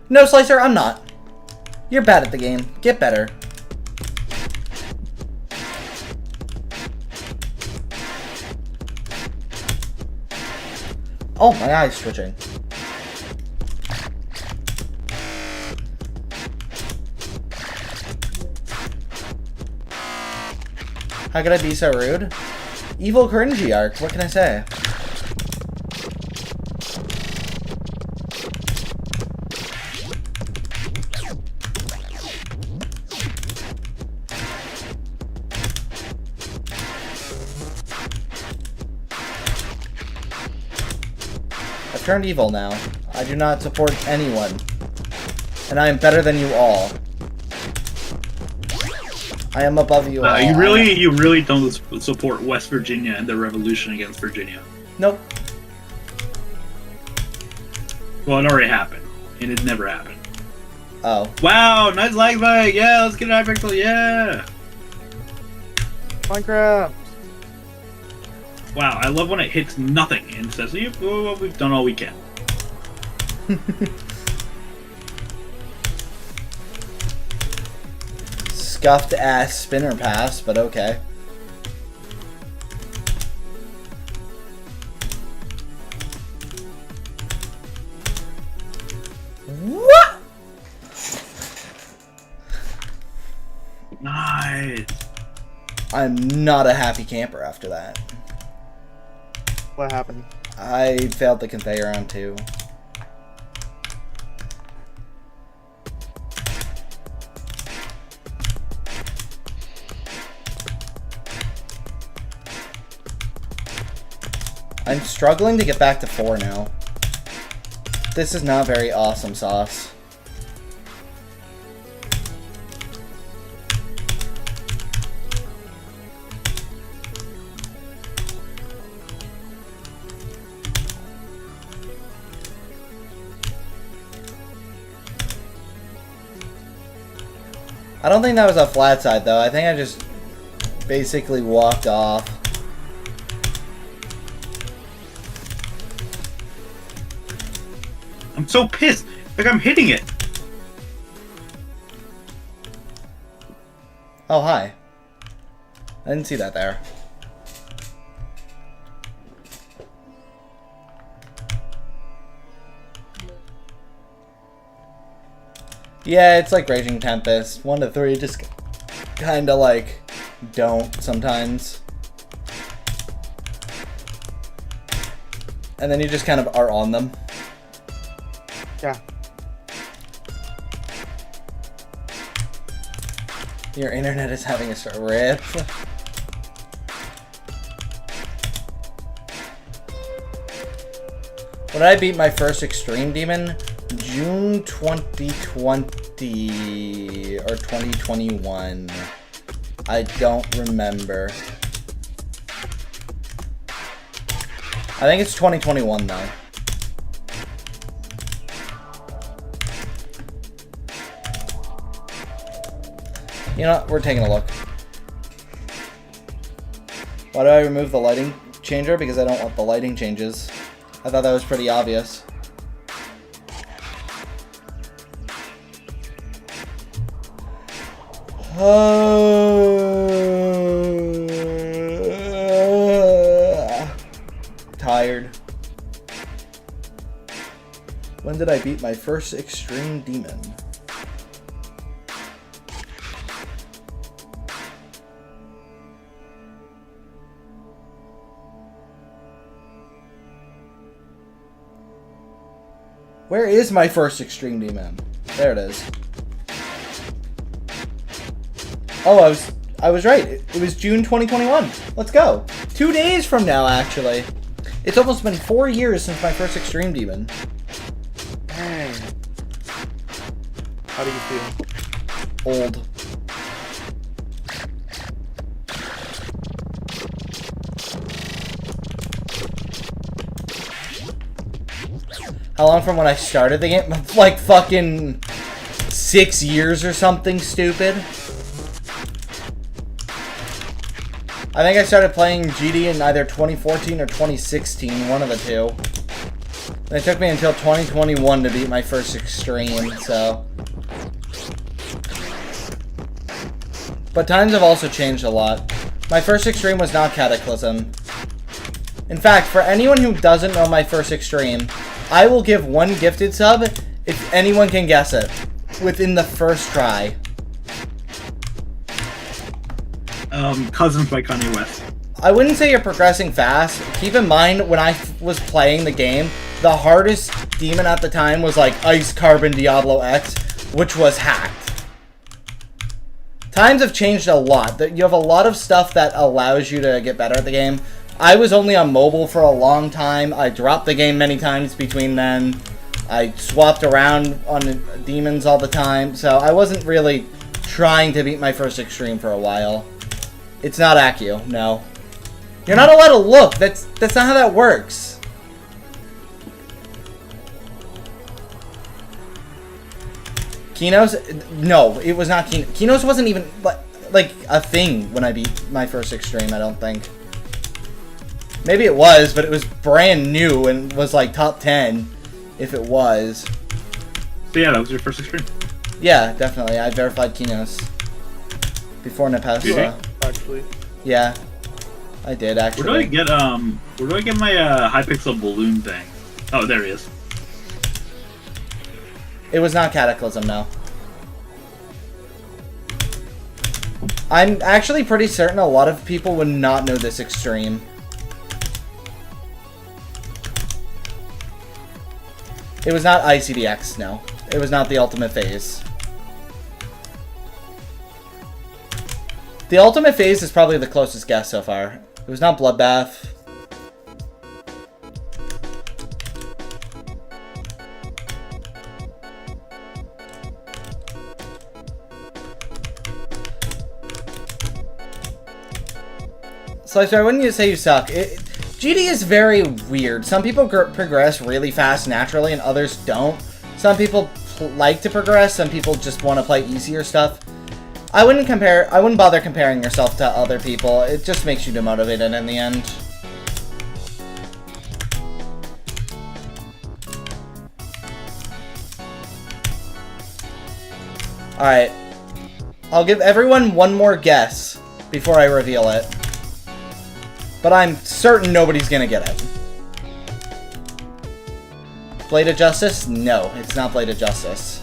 No, Slicer, I'm not. You're bad at the game. Get better. Oh, my eye's twitching. How could I be so rude? Evil cringy arc, what can I say? I've turned evil now. I do not support anyone. And I am better than you all. I am above you all. You really don't support West Virginia and the revolution against Virginia. Nope. Well, it already happened, and it never happened. Oh. Wow, nice lag bike. Yeah, let's get an pixel. Yeah. Minecraft. Wow, I love when it hits nothing and says, well, we've done all we can. Scuffed ass spinner pass, but okay. What? Nice. I'm not a happy camper after that. What happened? I failed the conveyor on 2. I'm struggling to get back to 4 now. This is not very awesome sauce. I don't think that was a flat side though. I think I just basically walked off. I'm so pissed. Like I'm hitting it. Oh, hi. I didn't see that there. Yeah, it's like Raging Tempest. 1 to 3 just kinda like don't sometimes. And then you just kind of are on them. Yeah. Your internet is having a rip. When I beat my first Extreme Demon? June 2020 or 2021. I don't remember. I think it's 2021 though. You know what? We're taking a look. Why do I remove the lighting changer because I don't want the lighting changes. I thought that was pretty obvious. Tired. When did I beat my first extreme demon? Where is my first extreme demon? There it is. Oh, I was right. It was June 2021. Let's go. 2 days from now, actually. It's almost been 4 years since my first extreme demon. Dang. How do you feel? Old. How long from when I started the game? Like fucking 6 years or something stupid. I think I started playing GD in either 2014 or 2016, one of the two. And it took me until 2021 to beat my first extreme, so. But times have also changed a lot. My first extreme was not Cataclysm. In fact, for anyone who doesn't know my first extreme, I will give one gifted sub if anyone can guess it within the first try. Cousins by Kanye West. I wouldn't say you're progressing fast. Keep in mind, when I was playing the game, the hardest demon at the time was like Ice Carbon Diablo X, which was hacked. Times have changed a lot. You have a lot of stuff that allows you to get better at the game. I was only on mobile for a long time. I dropped the game many times between then. I swapped around on demons all the time, so I wasn't really trying to beat my first extreme for a while. It's not Accio, no. You're not allowed to look. That's not how that works. Kinos? No, it was not Kinos. Kinos wasn't even like a thing when I beat my first extreme, I don't think. Maybe it was, but it was brand new and was like top 10 if it was. So yeah, that was your first extreme. Yeah, definitely. I verified Kinos before Nepesa. Actually. Yeah, I did actually. Where do I get my Hypixel balloon thing? Oh, there he is. It was not Cataclysm, no. I'm actually pretty certain a lot of people would not know this extreme. It was not ICDX, no. It was not the ultimate phase. The ultimate phase is probably the closest guess so far. It was not Bloodbath. So I wouldn't say you suck. GD is very weird. Some people progress really fast naturally and others don't. Some people like to progress, some people just want to play easier stuff. I wouldn't bother comparing yourself to other people. It just makes you demotivated in the end. Alright. I'll give everyone one more guess before I reveal it. But I'm certain nobody's gonna get it. Blade of Justice? No, it's not Blade of Justice.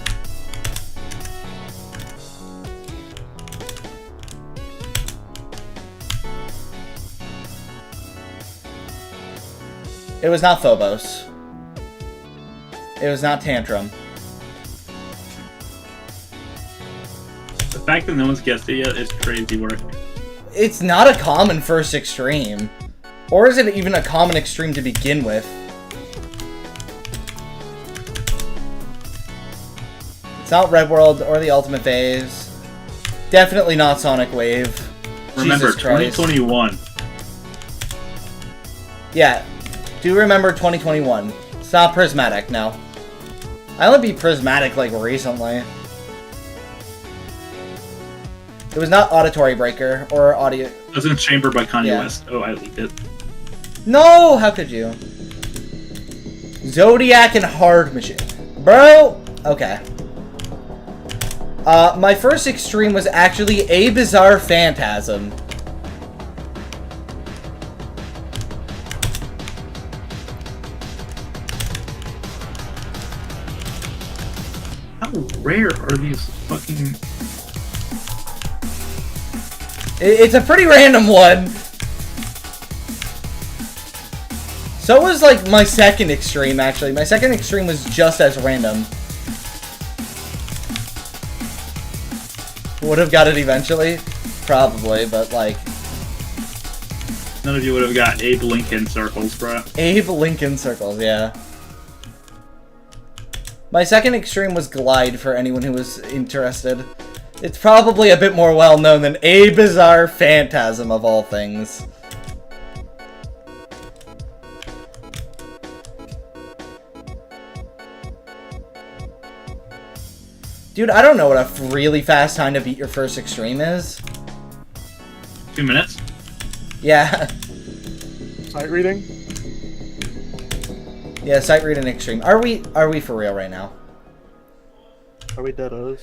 It was not Phobos. It was not Tantrum. The fact that no one's guessed it yet is crazy work. It's not a common first extreme. Or is it even a common extreme to begin with? It's not Red World or the Ultimate Phase. Definitely not Sonic Wave. Remember, Jesus Christ. 2021. Yeah, do remember 2021. It's not Prismatic, no. I only beat Prismatic like recently. It was not Auditory Breaker or Audio. It was in Chamber by Kanye Yeah. West. Oh, I leaked it. No! How could you? Zodiac and Hard Machine. Bro! Okay. My first extreme was actually a bizarre phantasm. How rare are these fucking... It's a pretty random one. So was like my second extreme, actually. My second extreme was just as random. Would have got it eventually? Probably, but like... None of you would have got Abe Lincoln circles, bro. Abe Lincoln circles, yeah. My second extreme was Glide, for anyone who was interested. It's probably a bit more well-known than A Bizarre Phantasm, of all things. Dude, I don't know what a really fast time to beat your first extreme is. 2 minutes? Yeah. Sight reading? Yeah, sight reading extreme. Are we for real right now? Are we deados?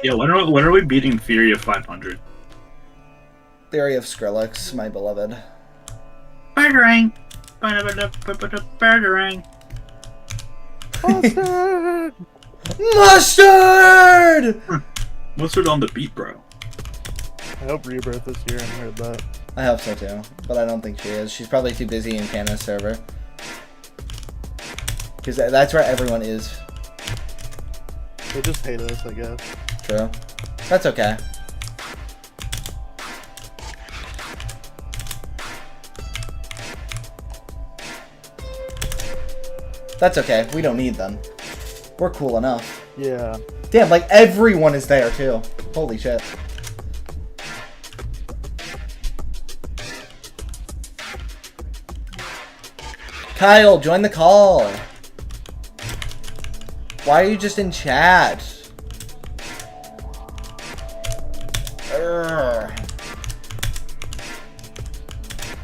Yeah, when are we beating Fury of 500? Theory of Skrillex, my beloved. Burgering! Burgering! Mustard! Mustard on the beat, bro. I hope Rebirth is here and heard that. I hope so too, but I don't think she is. She's probably too busy in Canada's server. Because that's where everyone is. They just hate us, I guess. True. That's okay. That's okay. We don't need them. We're cool enough. Yeah. Damn, like everyone is there too. Holy shit. Kyle, join the call. Why are you just in chat? Urgh.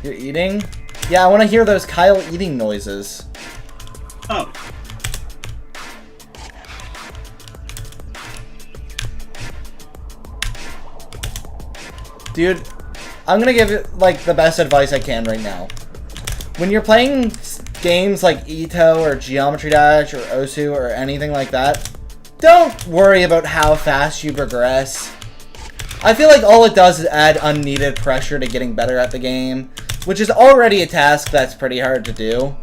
You're eating? Yeah, I want to hear those Kyle eating noises. Oh. Dude, I'm gonna give it, like, the best advice I can right now. When you're playing games like EToH or Geometry Dash or Osu or anything like that, don't worry about how fast you progress. I feel like all it does is add unneeded pressure to getting better at the game, which is already a task that's pretty hard to do.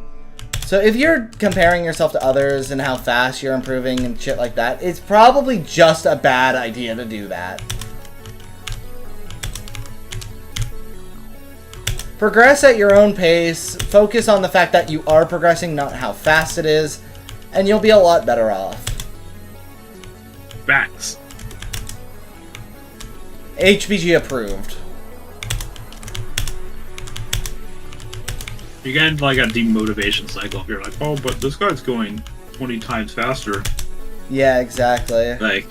So if you're comparing yourself to others and how fast you're improving and shit like that, it's probably just a bad idea to do that. Progress at your own pace, focus on the fact that you are progressing, not how fast it is, and you'll be a lot better off. Facts. HBG approved. You get into like a demotivation cycle if you're like, oh, but this guy's going 20 times faster. Yeah, exactly. Like,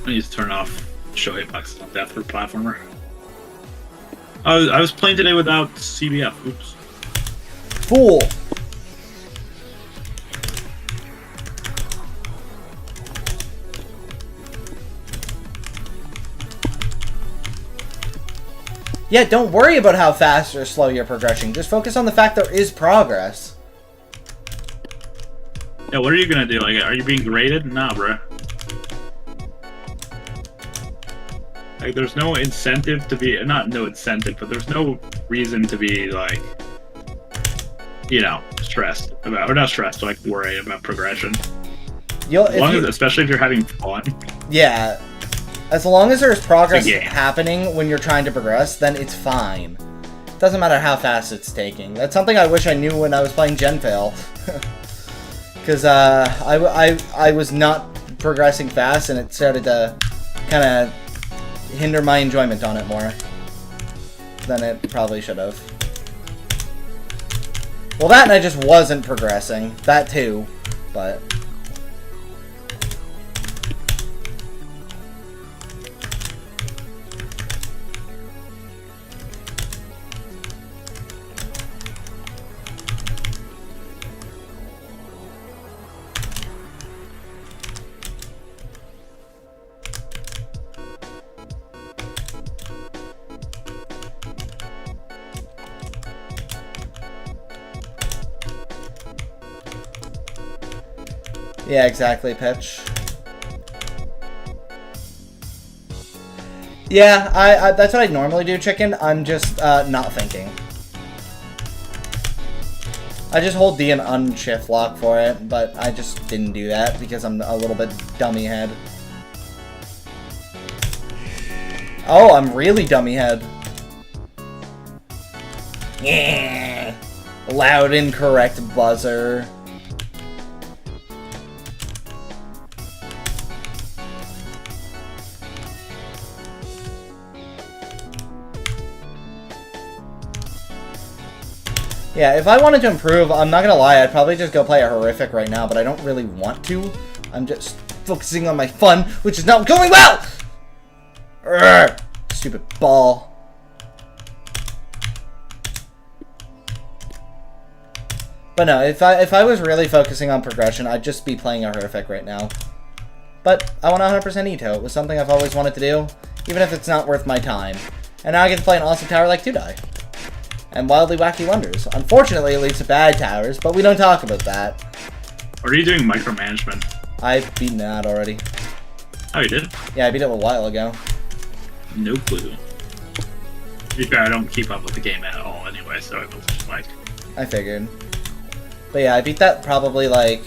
I need to turn off show hitboxes on death for platformer. I was playing today without CBF. Oops. Fool. Yeah, don't worry about how fast or slow you're progressing. Just focus on the fact there is progress. Yeah, what are you gonna do? Like, are you being graded? Nah, bruh. Like, there's no incentive to be, not no incentive, but there's no reason to be, like, you know, stressed about, or not stressed, but, like, worry about progression. Especially if you're having fun. Yeah. As long as there's progress Yeah. happening when you're trying to progress, then it's fine. Doesn't matter how fast it's taking. That's something I wish I knew when I was playing Genfail. Because I was not progressing fast, and it started to kind of hinder my enjoyment on it more than it probably should have. Well, that and I just wasn't progressing. That too, but... Yeah, exactly, Pitch. Yeah, I that's what I normally do, Chicken. I'm just not thinking. I just hold D and unshift lock for it, but I just didn't do that because I'm a little bit dummy head. Oh, I'm really dummy head. Yeah. Loud incorrect buzzer. Yeah, if I wanted to improve, I'm not gonna lie, I'd probably just go play a horrific right now, but I don't really want to. I'm just focusing on my fun, which is not going well! Urgh, stupid ball. But no, if I was really focusing on progression, I'd just be playing a horrific right now. But I want 100% EToH. It was something I've always wanted to do, even if it's not worth my time. And now I get to play an awesome tower like 2-die. And Wildly Wacky Wonders. Unfortunately, it leads to bad towers, but we don't talk about that. Or are you doing micromanagement? I've beaten that already. Oh, you did? Yeah, I beat it a while ago. No clue. To be fair, I don't keep up with the game at all anyway, so it was just like... I figured. But yeah, I beat that probably like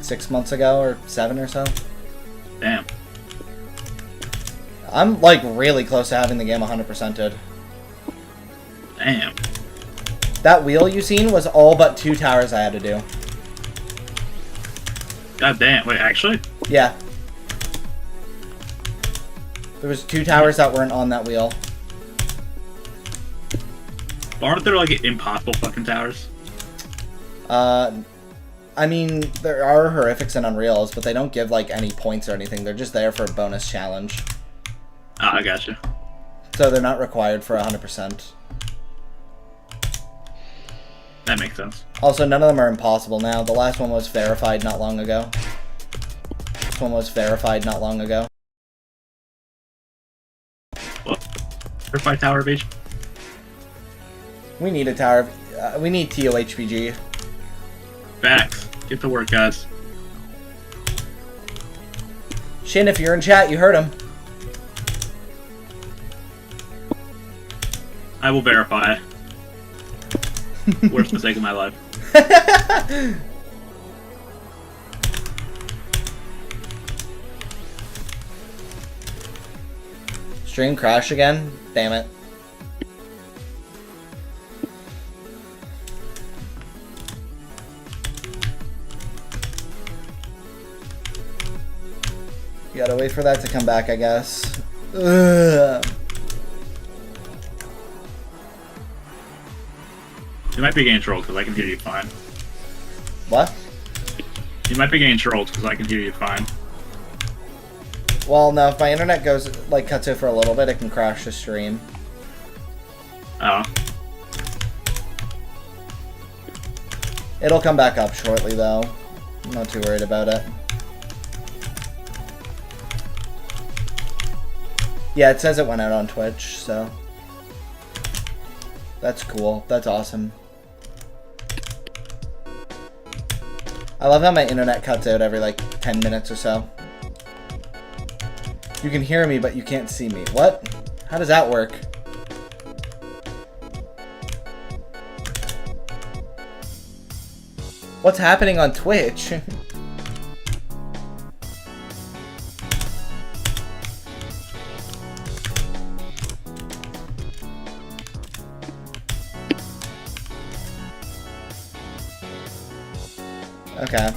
6 months ago, or 7 or so. Damn. I'm like really close to having the game 100%ed. Damn. That wheel you seen was all but 2 towers I had to do. God damn. Wait, actually? Yeah. There was 2 towers that weren't on that wheel. Aren't there like impossible fucking towers? I mean, there are horrifics and unreals, but they don't give like any points or anything. They're just there for a bonus challenge. Ah, I gotcha. So they're not required for 100%. That makes sense. Also, none of them are impossible now. The last one was verified not long ago. This one was verified not long ago. What? Verified tower evasion? We need a tower. We need EToH. Facts. Get to work, guys. Shin, if you're in chat, you heard him. I will verify. Worst mistake of my life. Stream crash again? Damn it. You gotta wait for that to come back, I guess. Ugh. You might be getting trolled because I can hear you fine. What? You might be getting trolled because I can hear you fine. Well, no, if my internet goes, like, cuts out for a little bit, it can crash the stream. Oh. It'll come back up shortly, though. I'm not too worried about it. Yeah, it says it went out on Twitch, so... That's cool. That's awesome. I love how my internet cuts out every, like, 10 minutes or so. You can hear me, but you can't see me. What? How does that work? What's happening on Twitch? Okay.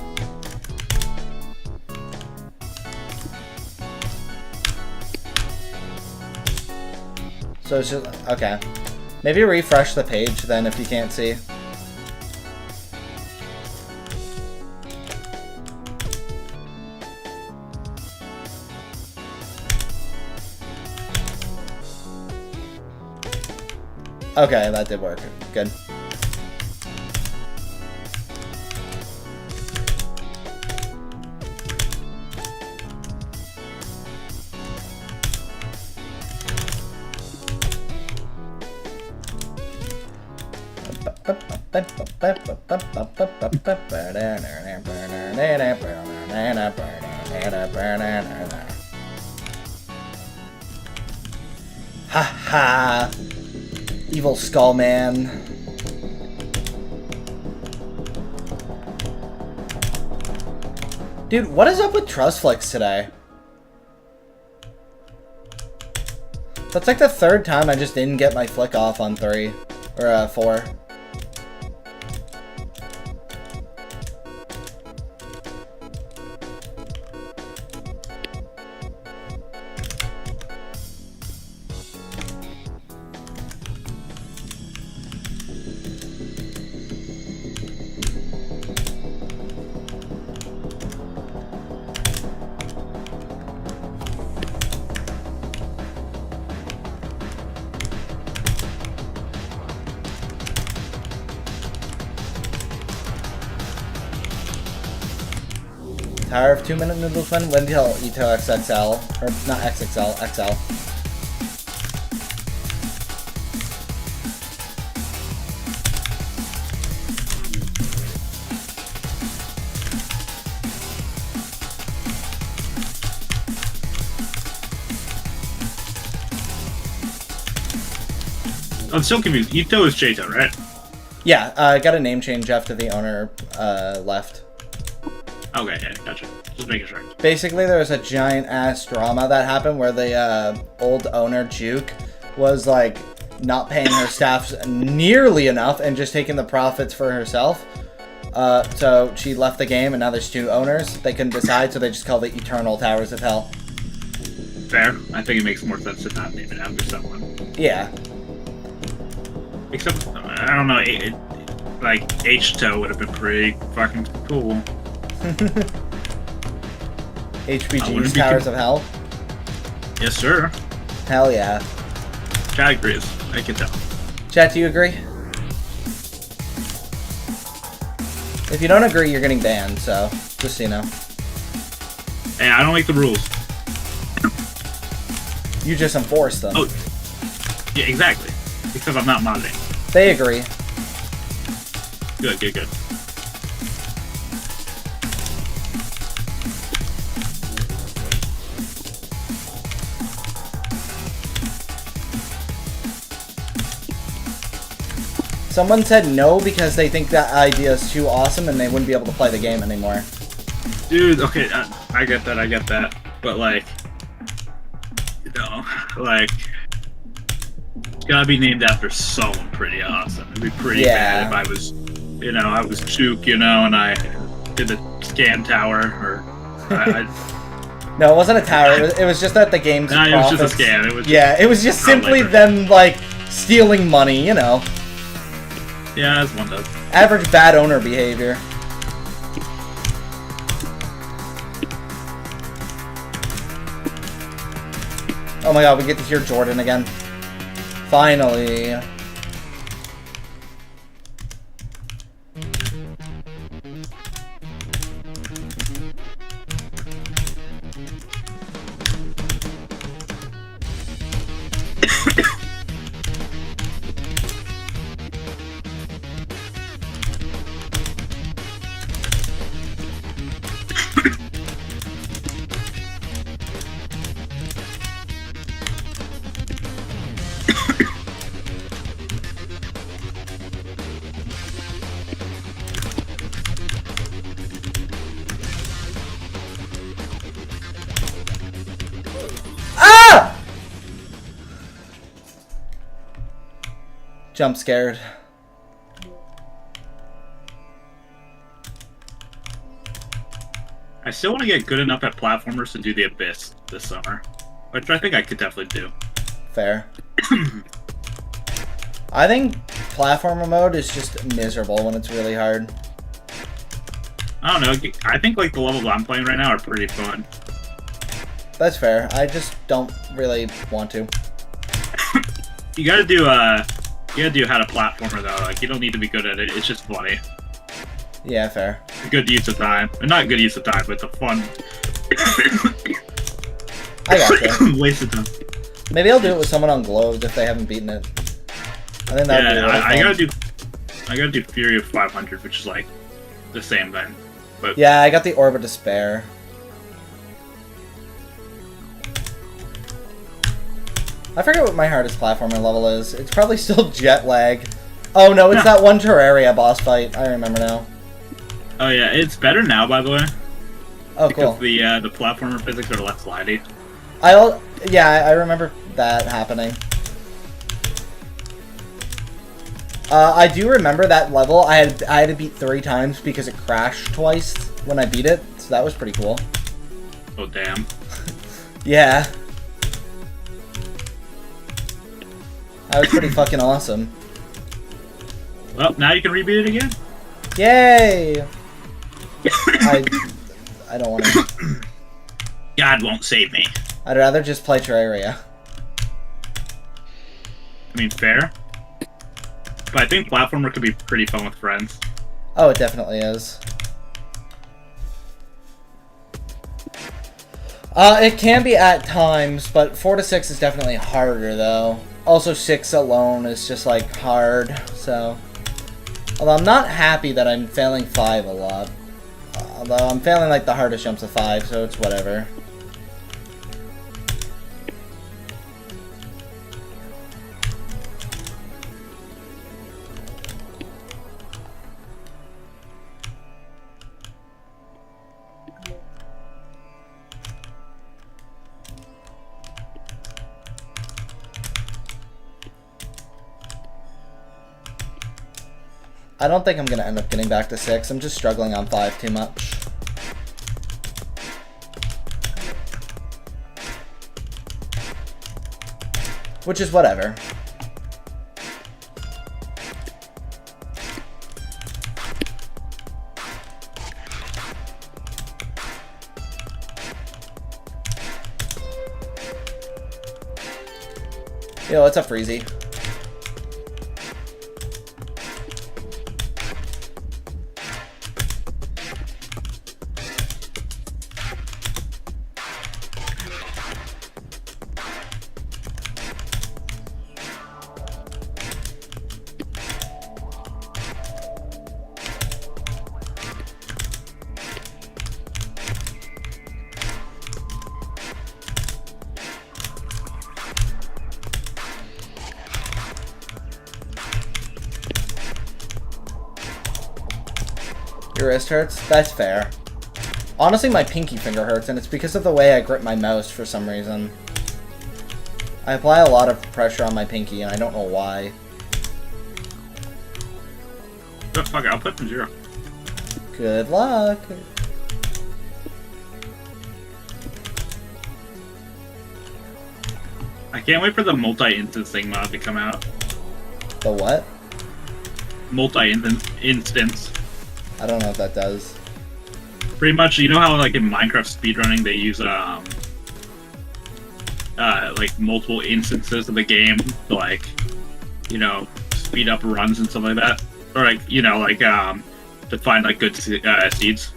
So it's just, okay. Maybe refresh the page then if you can't see. Okay, that did work. Good. Ha ha! Evil Skull Man. Dude, what is up with Trust Flicks today? That's like the third time I just didn't get my flick off on 3. Or 4. Tower of 2-minute noodles when till EToH XXL. Or not XXL, XL. I'm still confused. EToH is Jato, right? Yeah, I got a name change after the owner left. Okay, yeah, gotcha. Just making sure. Basically, there was a giant ass drama that happened where the old owner, Juke, was like not paying her staff nearly enough and just taking the profits for herself. So she left the game, and now there's 2 owners. They couldn't decide, so they just called it Eternal Towers of Hell. Fair. I think it makes more sense to not name it after someone. Yeah. Except, I don't know, like, EToH would have been pretty fucking cool. HPG's Towers of Hell? Yes, sir. Hell yeah. Chat agrees. I can tell. Chat, do you agree? If you don't agree, you're getting banned, so just so you know. Hey, I don't like the rules. You just enforce them. Oh, yeah, exactly. Because I'm not modding. They agree. Good, good, good. Someone said no because they think that idea is too awesome and they wouldn't be able to play the game anymore. Dude, okay, I get that. But, like, you know, like, it's gotta be named after someone pretty awesome. It'd be pretty bad if I was, you know, I was Juke, you know, and I did the scan tower, or No, it wasn't a tower. It was just that the game's it was just a scam. It was just, it was just simply them, like, stealing money, you know. Yeah, as one does. Average bad owner behavior. Oh my god, we get to hear Jordan again. Finally. Jump scared. I still want to get good enough at platformers to do the Abyss this summer, which I think I could definitely do. Fair. I think platformer mode is just miserable when it's really hard. I don't know. I think like the levels I'm playing right now are pretty fun. That's fair. I just don't really want to. You gotta do how to platformer though. Like you don't need to be good at it. It's just funny. Yeah, fair. Good use of time. Not good use of time, but the fun. I gotcha. Waste of time. Maybe I'll do it with someone on Globed if they haven't beaten it. I think that'd be really fun. I gotta do Fury of 500, which is like the same thing. But Yeah, I got the Orb of Despair. I forget what my hardest platformer level is. It's probably still Jet Lag. Oh no, it's that one Terraria boss fight. I remember now. oh yeah, it's better now, by the way, Oh, because cool. the platformer physics are less slidey. Yeah, I remember that happening. I do remember that level. I had to beat 3 times because it crashed twice when I beat it, so that was pretty cool. Oh damn. Yeah. That was pretty fucking awesome. Well, now you can rebeat it again. Yay! I don't want to. God won't save me. I'd rather just play Terraria. I mean, fair. But I think platformer could be pretty fun with friends. Oh, it definitely is. It can be at times, but 4 to 6 is definitely harder, though. Also, 6 alone is just, like, hard, so... Although I'm not happy that I'm failing 5 a lot. Although I'm failing, like, the hardest jumps of 5, so it's whatever. I don't think I'm going to end up getting back to 6. I'm just struggling on 5 too much. Which is whatever. Yo, what's up, Freezy? Your wrist hurts? That's fair. Honestly, my pinky finger hurts, and it's because of the way I grip my mouse for some reason. I apply a lot of pressure on my pinky, and I don't know why. Oh, fuck it, I'll put them 0. Good luck. I can't wait for the multi-instancing mod to come out. The what? Multi-instance. I don't know what that does. Pretty much, you know how like in Minecraft speedrunning they use like multiple instances of the game to like, you know, speed up runs and stuff like that, or like, you know, like to find like good seeds.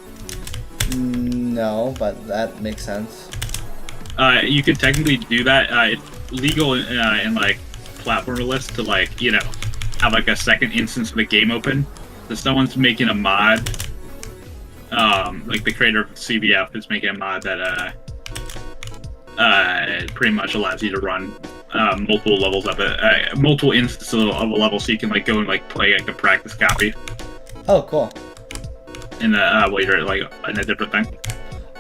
No, but that makes sense. You could technically do that. It's legal in like platformer lists to like, you know, have like a second instance of the game open. So someone's making a mod. Like the creator of CBF is making a mod that pretty much allows you to run multiple levels of it, multiple instances of a level, so you can like go and like play like a practice copy Oh, cool. in the later like in a different thing.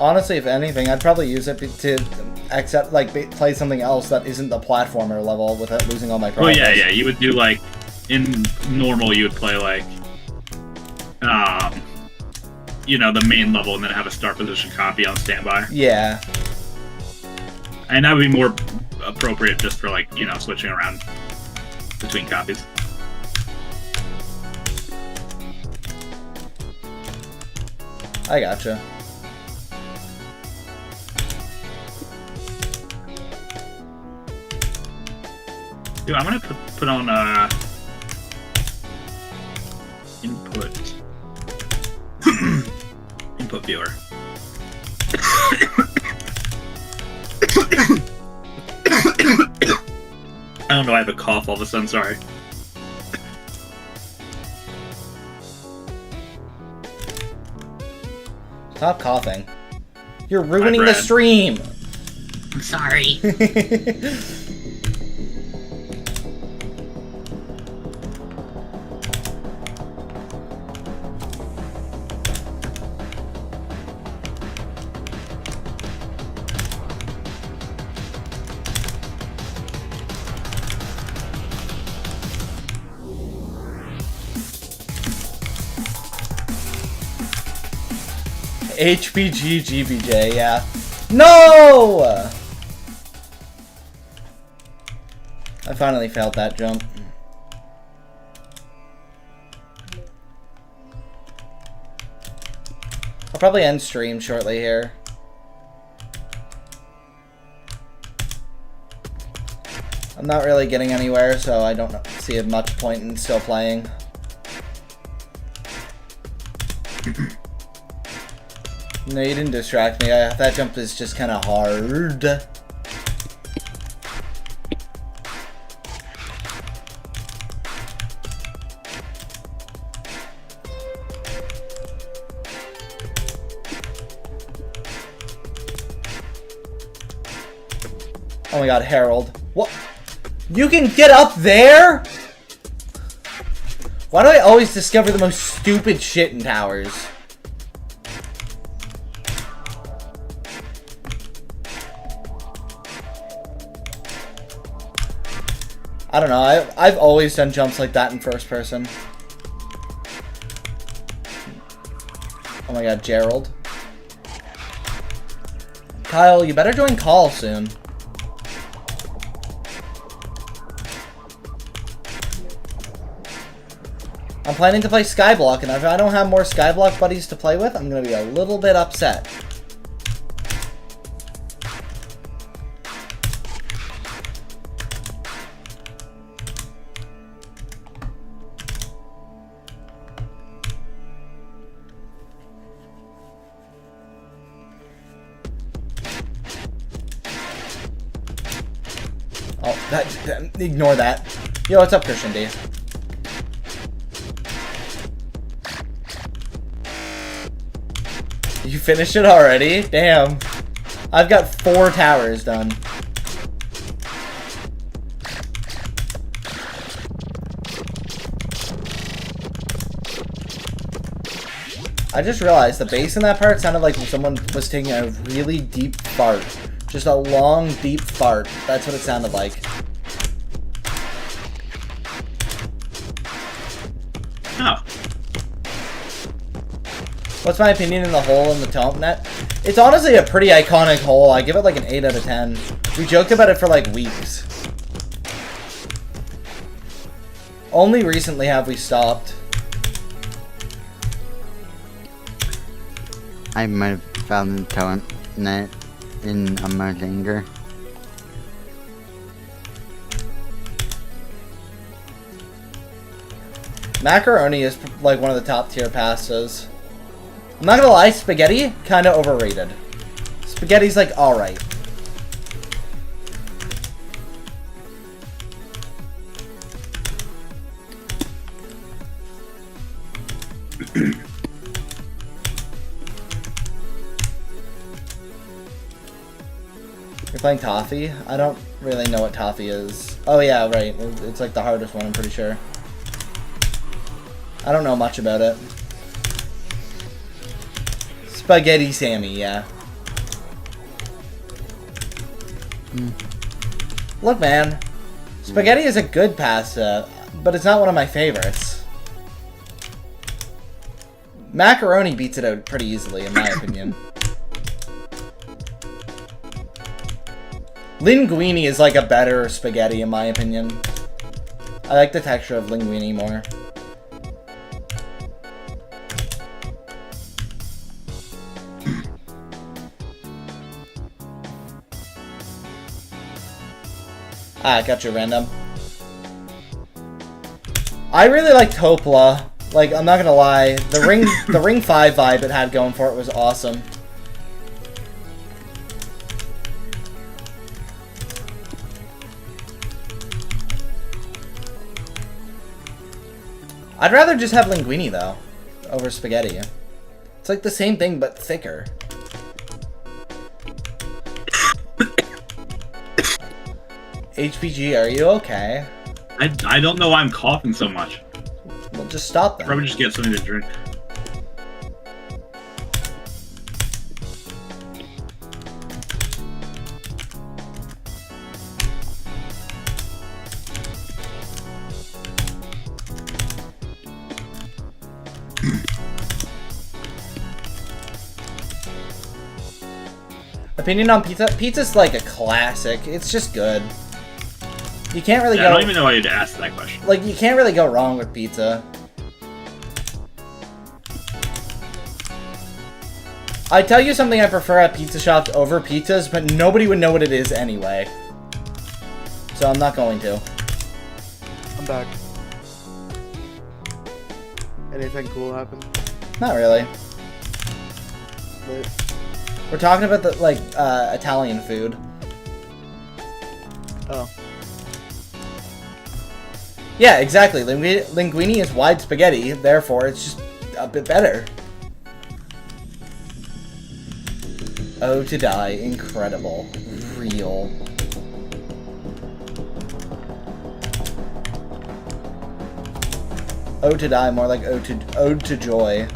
Honestly, if anything, I'd probably use it to accept, like, play something else that isn't the platformer level without losing all my Oh progress. yeah, you would do like in normal you would play like you know, the main level and then have a start position copy on standby. Yeah. And that would be more appropriate just for like, you know, switching around between copies. I gotcha. Dude, I'm gonna put on input input viewer. I don't know, I have a cough all of a sudden, sorry. Stop coughing. You're ruining the Brad. stream! I'm sorry. HPG GBJ, yeah. No! I finally failed that jump. I'll probably end stream shortly here. I'm not really getting anywhere, so I don't see much point in still playing. No, you didn't distract me. That jump is just kind of hard. Oh my god, Harold. What? You can get up there? Why do I always discover the most stupid shit in towers? I don't know, I've always done jumps like that in first person. Oh my god, Gerald. Kyle, you better join call soon. I'm planning to play Skyblock, and if I don't have more Skyblock buddies to play with, I'm gonna be a little bit upset. Oh, ignore that. Yo, what's up, Christian D? You finished it already? Damn. I've got 4 towers done. I just realized the bass in that part sounded like someone was taking a really deep fart. Just a long, deep fart. That's what it sounded like. Oh. What's my opinion in the hole in the top net? It's honestly a pretty iconic hole. I give it like an 8 out of 10. We joked about it for like weeks. Only recently have we stopped. I might have found the talent net in a much anger. Macaroni is like one of the top tier pastas. I'm not gonna lie, spaghetti, kinda overrated. Spaghetti's like alright. You're playing Toffee? I don't really know what Toffee is. Oh yeah, right. It's like the hardest one, I'm pretty sure. I don't know much about it. Spaghetti Sammy, yeah. Look, man. Spaghetti is a good pasta, but it's not one of my favorites. Macaroni beats it out pretty easily, in my opinion. Linguine is like a better spaghetti, in my opinion. I like the texture of linguine more. Ah, got you, random. I really like Topla. Like, I'm not gonna lie, the Ring 5 vibe it had going for it was awesome. I'd rather just have linguine though, over spaghetti. It's like the same thing, but thicker. HPG, are you okay? I don't know why I'm coughing so much. Well, just stop then. Probably just get something to drink. Opinion on pizza? Pizza's like a classic. It's just good. You can't really Yeah, go... I don't even know why you'd ask that question. Like, you can't really go wrong with pizza. I tell you something I prefer at pizza shops over pizzas, but nobody would know what it is anyway. So I'm not going to. I'm back. Anything cool happen? Not really. Wait. We're talking about the, like, Italian food. Oh. Yeah, exactly. Linguine is wide spaghetti, therefore it's just a bit better. Oh, to die. Incredible. Real. Oh, to die. More like ode to joy.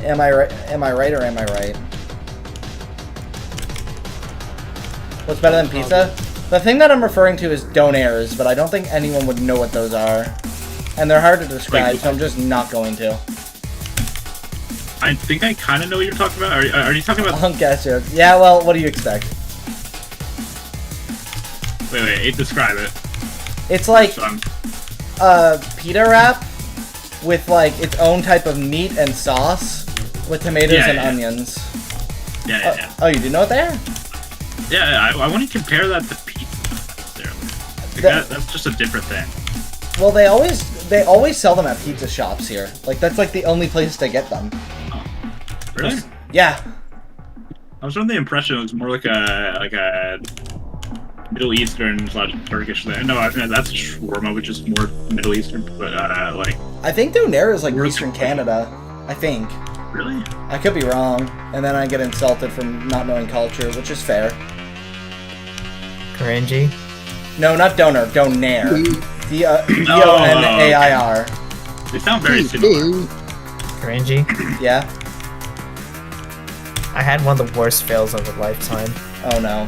Am I right? Am I right or am I right? What's better than pizza? The thing that I'm referring to is donairs, but I don't think anyone would know what those are. And they're hard to describe, so I'm just not going to. I think I kind of know what you're talking about. Are you talking about... I'll guess you. Yeah, well, what do you expect? Wait, describe it. It's like So I'm- pita wrap with like its own type of meat and sauce with tomatoes Yeah, and yeah. onions. Yeah. Oh, you do know what they are? Yeah, I want to compare that to pizza. Necessarily. Like that's just a different thing. Well, they always sell them at pizza shops here. Like that's like the only place to get them. Really? Yeah. I was under the impression it was more like a Middle Eastern / Turkish thing. No, that's shawarma, which is more Middle Eastern, but like. I think donair is like Where's- Eastern Canada. I think. Really? I could be wrong, and then I get insulted from not knowing culture, which is fair. Cringy. No, not donor, donair. D-O-N-A-I-R. They sound very similar. Cringy. Yeah? I had one of the worst fails of a lifetime. Oh no.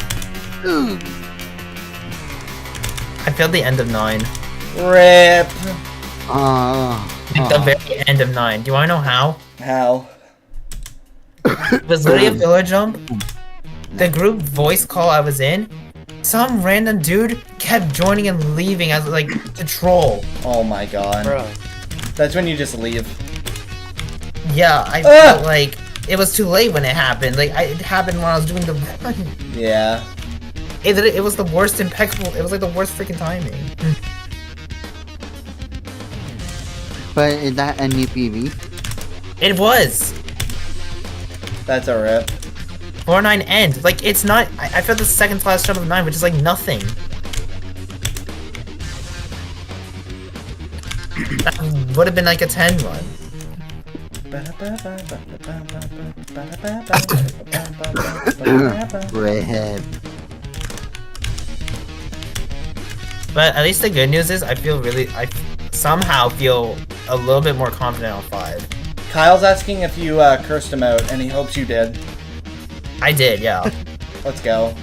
I failed the end of 9. RIP. Like the very end of 9. Do you wanna know how? How? It was literally a filler jump. The group voice call I was in, some random dude kept joining and leaving as like to troll. Oh my god. Bro. That's when you just leave. Yeah, I felt like it was too late when it happened. Like it happened when I was doing the run. Yeah. It was the worst impeccable. It was like the worst freaking timing. But is that a new PV? It was. That's a rip. 4-9 end. Like it's not. I felt the second to last jump of 9, which is like nothing. That would have been like a 10 run. Redhead. But at least the good news is I somehow feel a little bit more confident on 5. Kyle's asking if you cursed him out, and he hopes you did. I did, yeah. Let's go.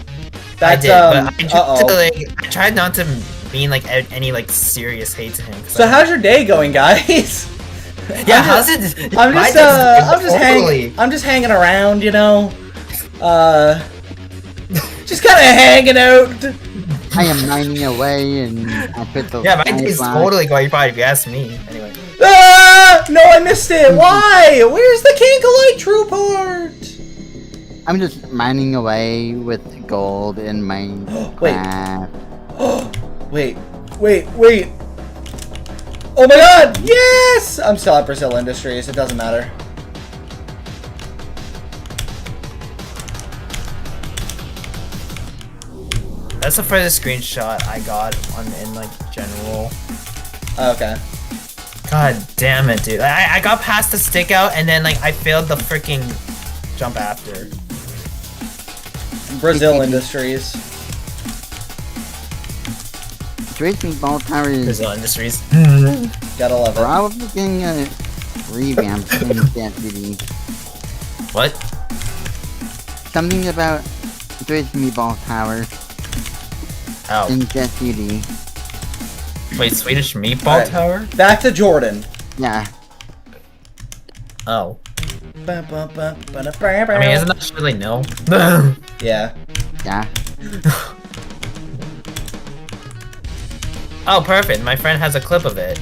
I That's, did, but uh-oh. I tried not to mean like any like serious hate to him. 'Cause So how's your day going, guys? Yeah, how's it? I'm my just day's I'm just hanging around, you know. Just kind of hanging out. I am mining away and I put the Yeah, my day's iPod- totally going fine if you ask me. Anyway. Ah! No, I missed it. Why? Where's the Kankalite True part? I'm just mining away with gold in my Wait. craft. Wait. Oh my god! Yes! I'm still at Brazil Industries. It doesn't matter. That's the furthest screenshot I got in like general. Okay. God damn it, dude. I got past the stick out and then like I failed the freaking jump after. Brazil Industries. Joyce Meatball Tower is Brazil Industries. Gotta love it. probably getting a revamp in Deputy. What? Something about Joyce Meatball Tower Oh. in Deputy. Wait, Swedish Meatball Alright. Tower? Back to Jordan. Yeah. Oh. I mean, I isn't that really no? Yeah. Yeah. Oh, perfect. My friend has a clip of it.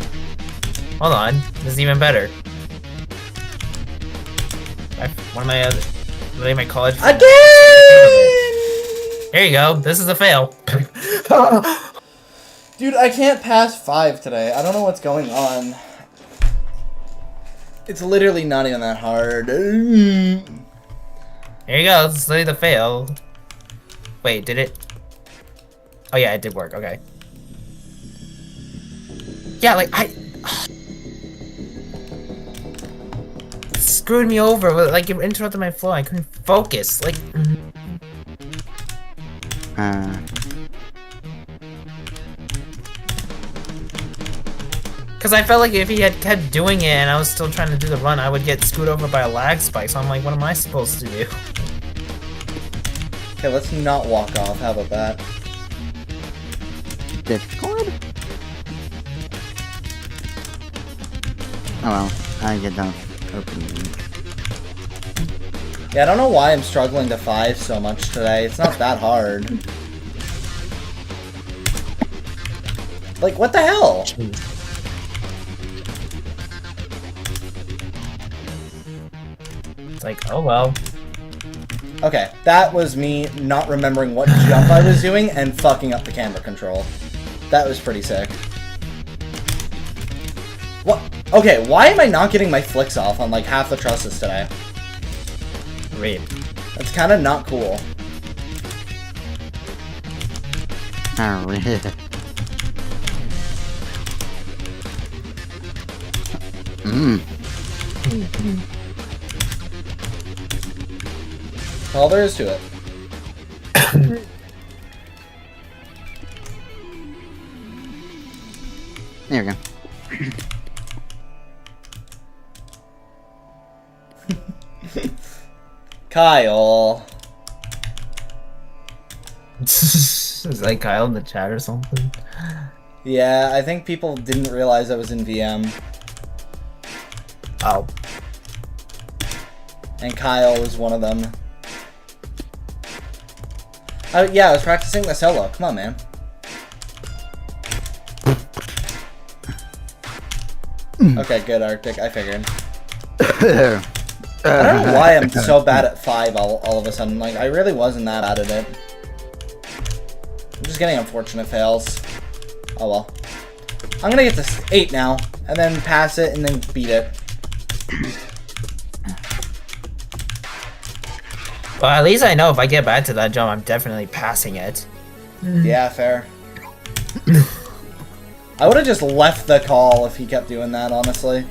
Hold on. This is even better. One of my other... One of my college friends. Again! Here you go. This is a fail. Dude, I can't pass 5 today. I don't know what's going on. It's literally not even that hard. Here you go. This is literally the fail. Wait, did it? Oh yeah, it did work. Okay. Yeah, like it screwed me over. Like it interrupted my flow. I couldn't focus. Like. Because I felt like if he had kept doing it and I was still trying to do the run, I would get screwed over by a lag spike. So I'm like, what am I supposed to do? Okay, let's not walk off. How about that? Discord? Oh well, I get the opening. Yeah, I don't know why I'm struggling to 5 so much today. It's not that hard. Like, what the hell? It's like, oh well. Okay, that was me not remembering what jump I was doing and fucking up the camera control. That was pretty sick. What? Okay, why am I not getting my flicks off on like half the trusses today? Wait. That's kind of not cool. Oh, really? All there is to it. There we go. Kyle. Is like Kyle in the chat or something? Yeah, I think people didn't realize I was in VM. Oh. And Kyle was one of them. Oh, yeah, I was practicing the solo. Come on, man. Okay, good, Arctic. I figured. I don't know why I'm so bad at 5 all of a sudden. Like, I really wasn't that out of it. I'm just getting unfortunate fails. Oh well. I'm gonna get to 8 now, and then pass it, and then beat it. Well, at least I know if I get back to that jump, I'm definitely passing it. Yeah, fair. I would have just left the call if he kept doing that, honestly.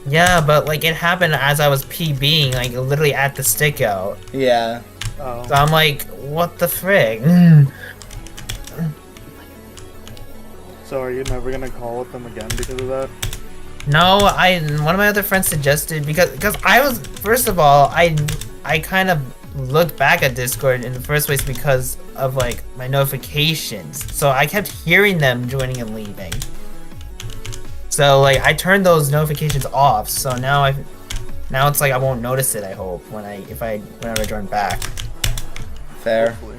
Yeah, but like it happened as I was PBing, like literally at the stick out. Yeah. Oh. So I'm like, what the frig? So are you never gonna call with them again because of that? No, one of my other friends suggested because I was, first of all, I kind of looked back at Discord in the first place because of like my notifications. So I kept hearing them joining and leaving. So like I turned those notifications off. So now it's like I won't notice it, I hope, whenever I join back. Fair. Hopefully.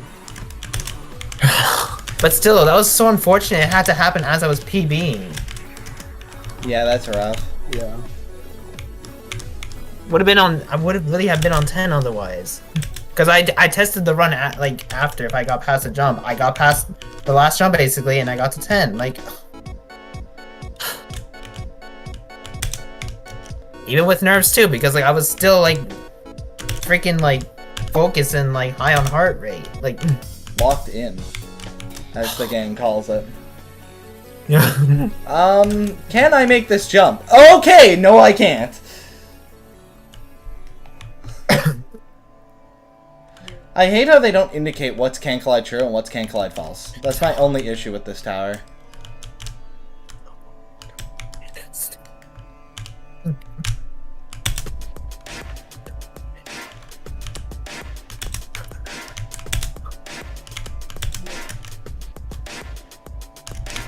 But still, that was so unfortunate. It had to happen as I was PBing. Yeah, that's rough. Yeah. I would have really have been on 10 otherwise. Because I tested the run after if I got past the jump. I got past the last jump basically and I got to 10. Like even with nerves too, because like I was still like freaking like focused and like high on heart rate. Like Locked in, as the game calls it. Can I make this jump? Okay, no I can't. I hate how they don't indicate what's can collide true and what's can collide false. That's my only issue with this tower.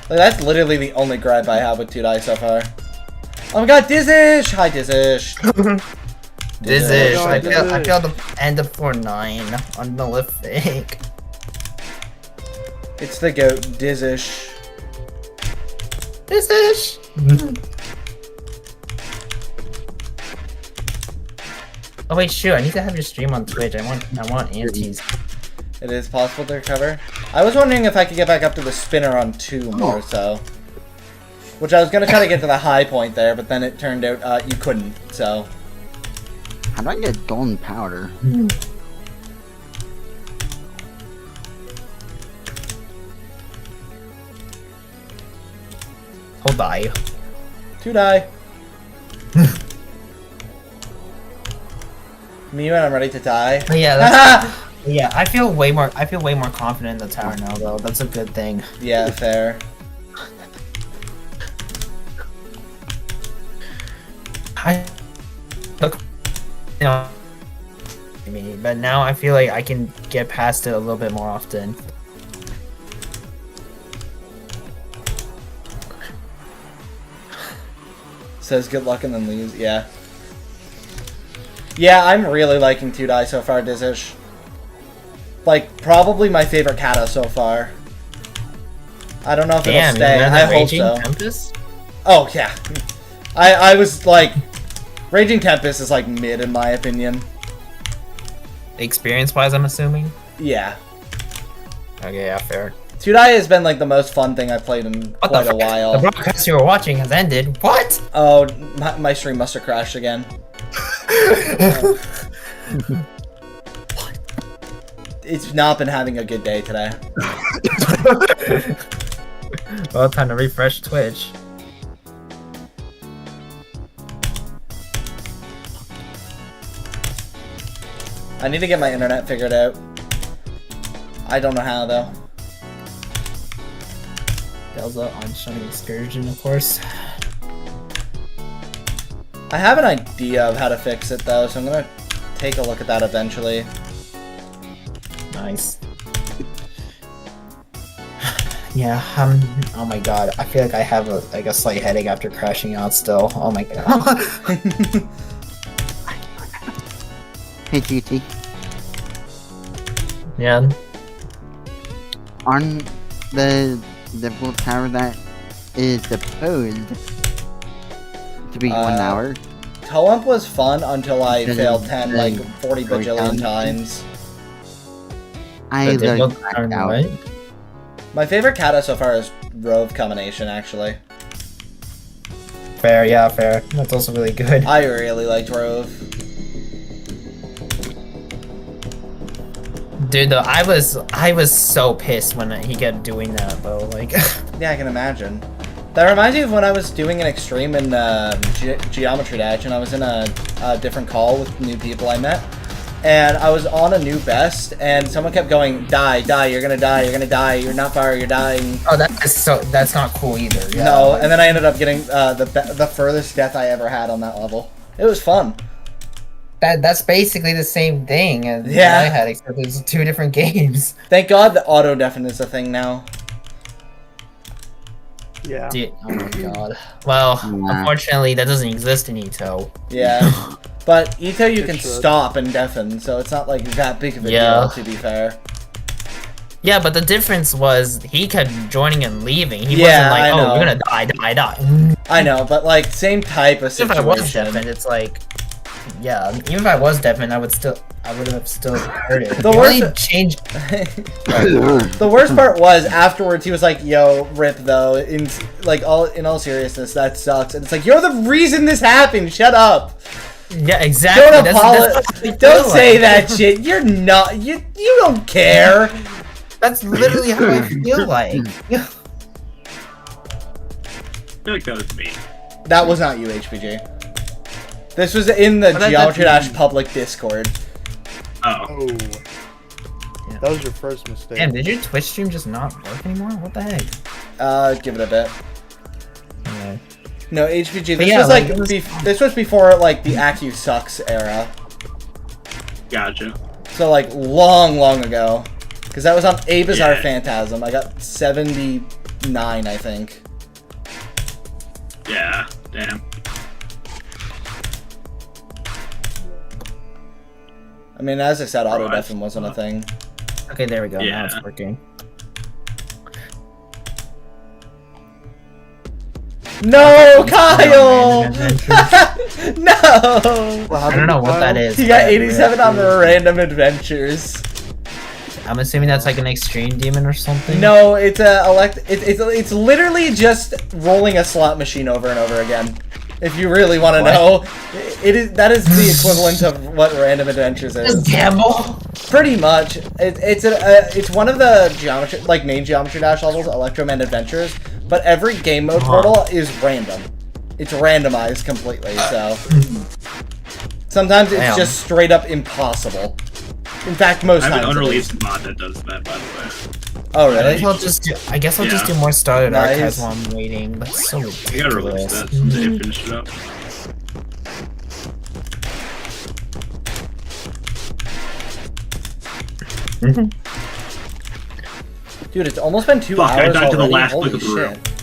Like, that's literally the only gripe I have with 2-die so far. Oh my god, Dizish! Hi, Dizish. Dizish. Oh, I Dizish. feel the end of 4-9 on Malefic. It's the goat, Dizish. Dizish. Oh wait, shoot! I need to have your stream on Twitch. I want antes. It is possible to recover. I was wondering if I could get back up to the spinner on 2 more so. Which I was gonna try to get to the high point there, but then it turned out you couldn't, so. How do I get golden powder? I'll die. 2-die. Me when I'm ready to die. But yeah, that's, yeah. I feel way more confident in the tower now, though. That's a good thing. Yeah, fair. I look, you know, but now I feel like I can get past it a little bit more often. Says good luck and then leaves. Yeah. Yeah, I'm really liking 2-die so far, Dizish. Like, probably my favorite kata so far. I don't know if it'll stay. I hope so. Tempest? Oh, yeah. I was like... Raging Tempest is like mid in my opinion. Experience-wise, I'm assuming? Yeah. Okay, yeah, fair. 2-die has been like the most fun thing I've played in What quite the a while. The broadcast you were watching has ended. What? Oh, my stream must have crashed again. It's not been having a good day today. Well, time to refresh Twitch. I need to get my internet figured out. I don't know how though. Delza on Shunning Excursion, of course. I have an idea of how to fix it though, so I'm gonna take a look at that eventually. Nice. Yeah, oh my god, I feel like I have a slight headache after crashing out still. Oh my god. Hey, GT. Yeah. On the full tower that is supposed to be 1 hour. Toemp was fun until I Because failed of 10 the like 40 bajillion breakdown. times. I But they learned look back out. right? My favorite kata so far is Rove combination actually. Fair, yeah, fair. That's also really good. I really liked Rove. Dude, though, I was so pissed when he kept doing that, though. Like, Yeah, I can imagine. That reminds me of when I was doing an extreme in Geometry Dash, and I was in a different call with new people I met, and I was on a new best, and someone kept going, die, die, you're gonna die, you're gonna die, you're not far, you're dying. oh, that's not cool either. Yeah. No, and then I ended up getting the furthest death I ever had on that level. It was fun. That's basically the same thing as Yeah. I had, except it's 2 different games. Thank God the auto deafen is a thing now. Yeah. Dude, oh my god. Well, Nah. unfortunately, that doesn't exist in EToH. Yeah. But EToH you It can should. stop and deafen, so it's not like that big of a Yeah. deal, to be fair. Yeah, but the difference was he kept joining and leaving. He Yeah, wasn't like, I oh, know. we're gonna die. I know, but like, same type of Even if I was situation. deafened, it's like, yeah. Even if I was deafened, I would have still heard it. The The only worst- change. The worst part was afterwards he was like, "Yo, rip though." In all seriousness, that sucks. And it's like, you're the reason this happened. Shut up. Yeah, exactly. Don't That's apologize. what I Don't feel say like. that shit. You're not. You don't care. That's literally how I feel like. feel like that was me. That was not you, HPG. This was in the Geometry Dash public Discord. Oh. Oh. That was your first mistake. Damn, did your Twitch stream just not work anymore? What the heck? Give it a bit. Okay. No, HPG, But this yeah, was like, like, it was- this was before like the Acu Sucks era. Gotcha. So like long ago. Because that was on A Bizarre Yeah. Phantasm. I got 79, I think. Yeah. Damn. I mean, as I said, auto Right. deafing wasn't a thing. Okay, there we go. Now Yeah. it's working. No, Kyle! Random No! I don't know what that is. He got but 87 on the random adventures. I'm assuming that's like an extreme demon or something. No, it's it's literally just rolling a slot machine over and over again. If you really want to know, that is the equivalent of what random adventures Just is. gamble. Pretty much, it's one of the geometry main Geometry Dash levels, Electroman Adventures. But every game mode portal is random. It's randomized completely. So sometimes it's Damn. just straight up impossible. In fact, most I have times. an it is. unreleased mod that does that, by the way. Oh I really? guess I'll just do. I guess I'll just Yeah. do more started Nice. archives while I'm waiting. That's so ridiculous. You gotta release that since they finished it up. Dude, it's almost been 2 Fuck, I hours died to the already. last Holy click of the room. shit.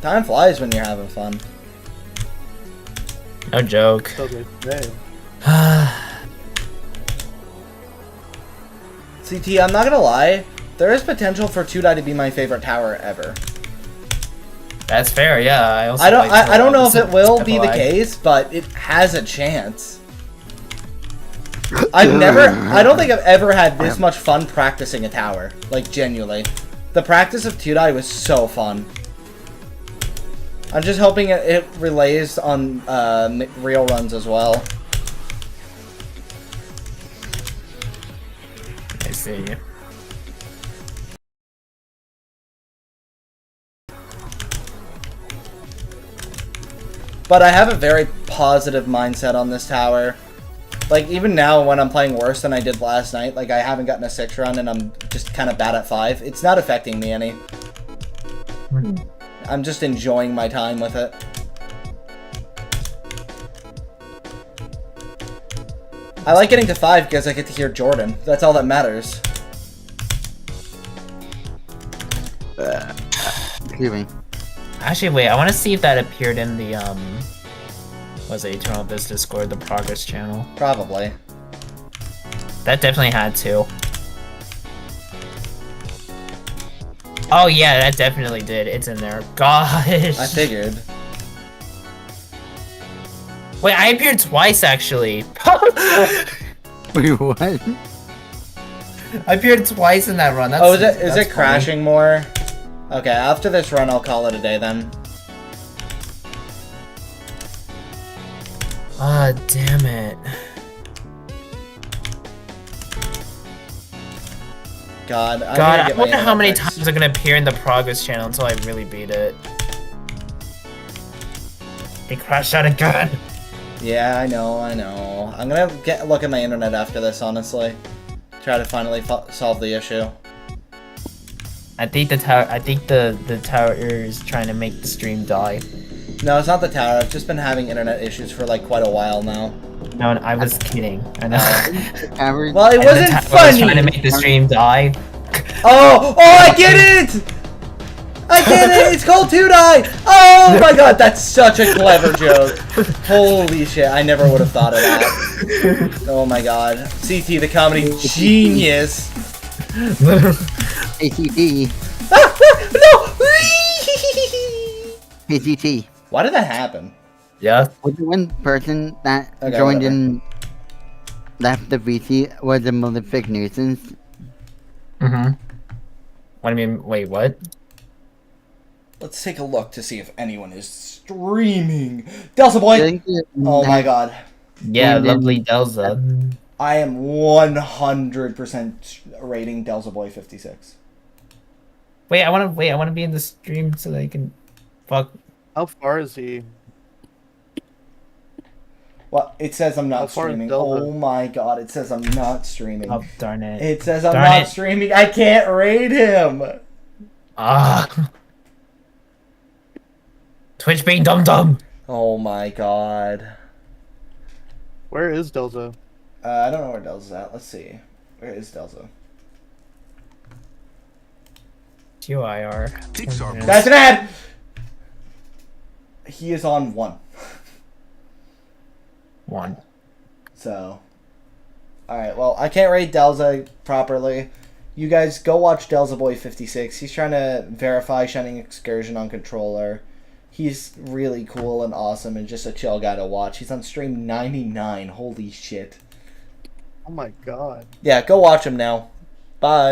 Time flies when you're having fun. No joke. So they say. CT, I'm not gonna lie. There is potential for Tudai to be my favorite tower ever. That's fair. Yeah. I also. I don't. like I don't know if this it will be the FYI. case, but it has a chance. I don't think I've ever had this much fun practicing a tower. Like genuinely, the practice of Tudai was so fun. I'm just hoping it relays on real runs as well. I see. But I have a very positive mindset on this tower. Like, even now when I'm playing worse than I did last night, like I haven't gotten a 6 run and I'm just kind of bad at 5, it's not affecting me any. I'm just enjoying my time with it. I like getting to 5 because I get to hear Jordan. That's all that matters. Excuse me. Actually, wait. I want to see if that appeared in the was it Eternal Abyss Discord, the progress channel? Probably. That definitely had to. Oh yeah, that definitely did. It's in there. Gosh. I figured. Wait, I appeared twice actually. Wait, what? I appeared twice in that run. That's, Oh, is that's it funny. crashing more? Okay, after this run, I'll call it a day then. Ah, damn it. God, I'm God, gonna I get my wonder how internet many fixed. times I'm gonna appear in the progress channel until I really beat it. It crashed out again. Yeah, I know. I'm gonna look at my internet after this, honestly. Try to finally solve the issue. I think the tower. I think the tower is trying to make the stream die. No, it's not the tower. I've just been having internet issues for like quite a while now. No, I was kidding. I know. Average. Well, it And wasn't the tower was funny. trying to make the stream die. Oh, I get it! I get it! It's called Tudai! Oh my god, that's such a clever joke. Holy shit, I never would have thought of that. Oh my god. CT, the comedy genius. ACT. No! ACT. Why did that happen? Yeah. Was the one person that Okay, joined whatever. in left the VC was a malefic nuisance? Mm-hmm. What do you mean? Wait, what? Let's take a look to see if anyone is streaming. Delta Boy! I think Oh my god. Yeah, And then- lovely Delza. I am 100% rating Delza Boy 56. Wait, I wanna be in the stream so that I can fuck. How far is he? Well, it says I'm How not far is streaming. Delta? Oh my god, it says I'm not streaming. Oh darn it. It says I'm Darn not it. streaming. I can't rate him. Ah. Twitch being dumb dumb. Oh my god. Where is Delza? I don't know where Delza's at. Let's see. Where is Delza? TOIR. That's an ad! He is on 1. One. So. Alright, well, I can't rate Delza properly. You guys go watch Delza Boy 56. He's trying to verify Shining Excursion on controller. He's really cool and awesome and just a chill guy to watch. He's on stream 99. Holy shit. Oh my god. Yeah, go watch him now. Bye.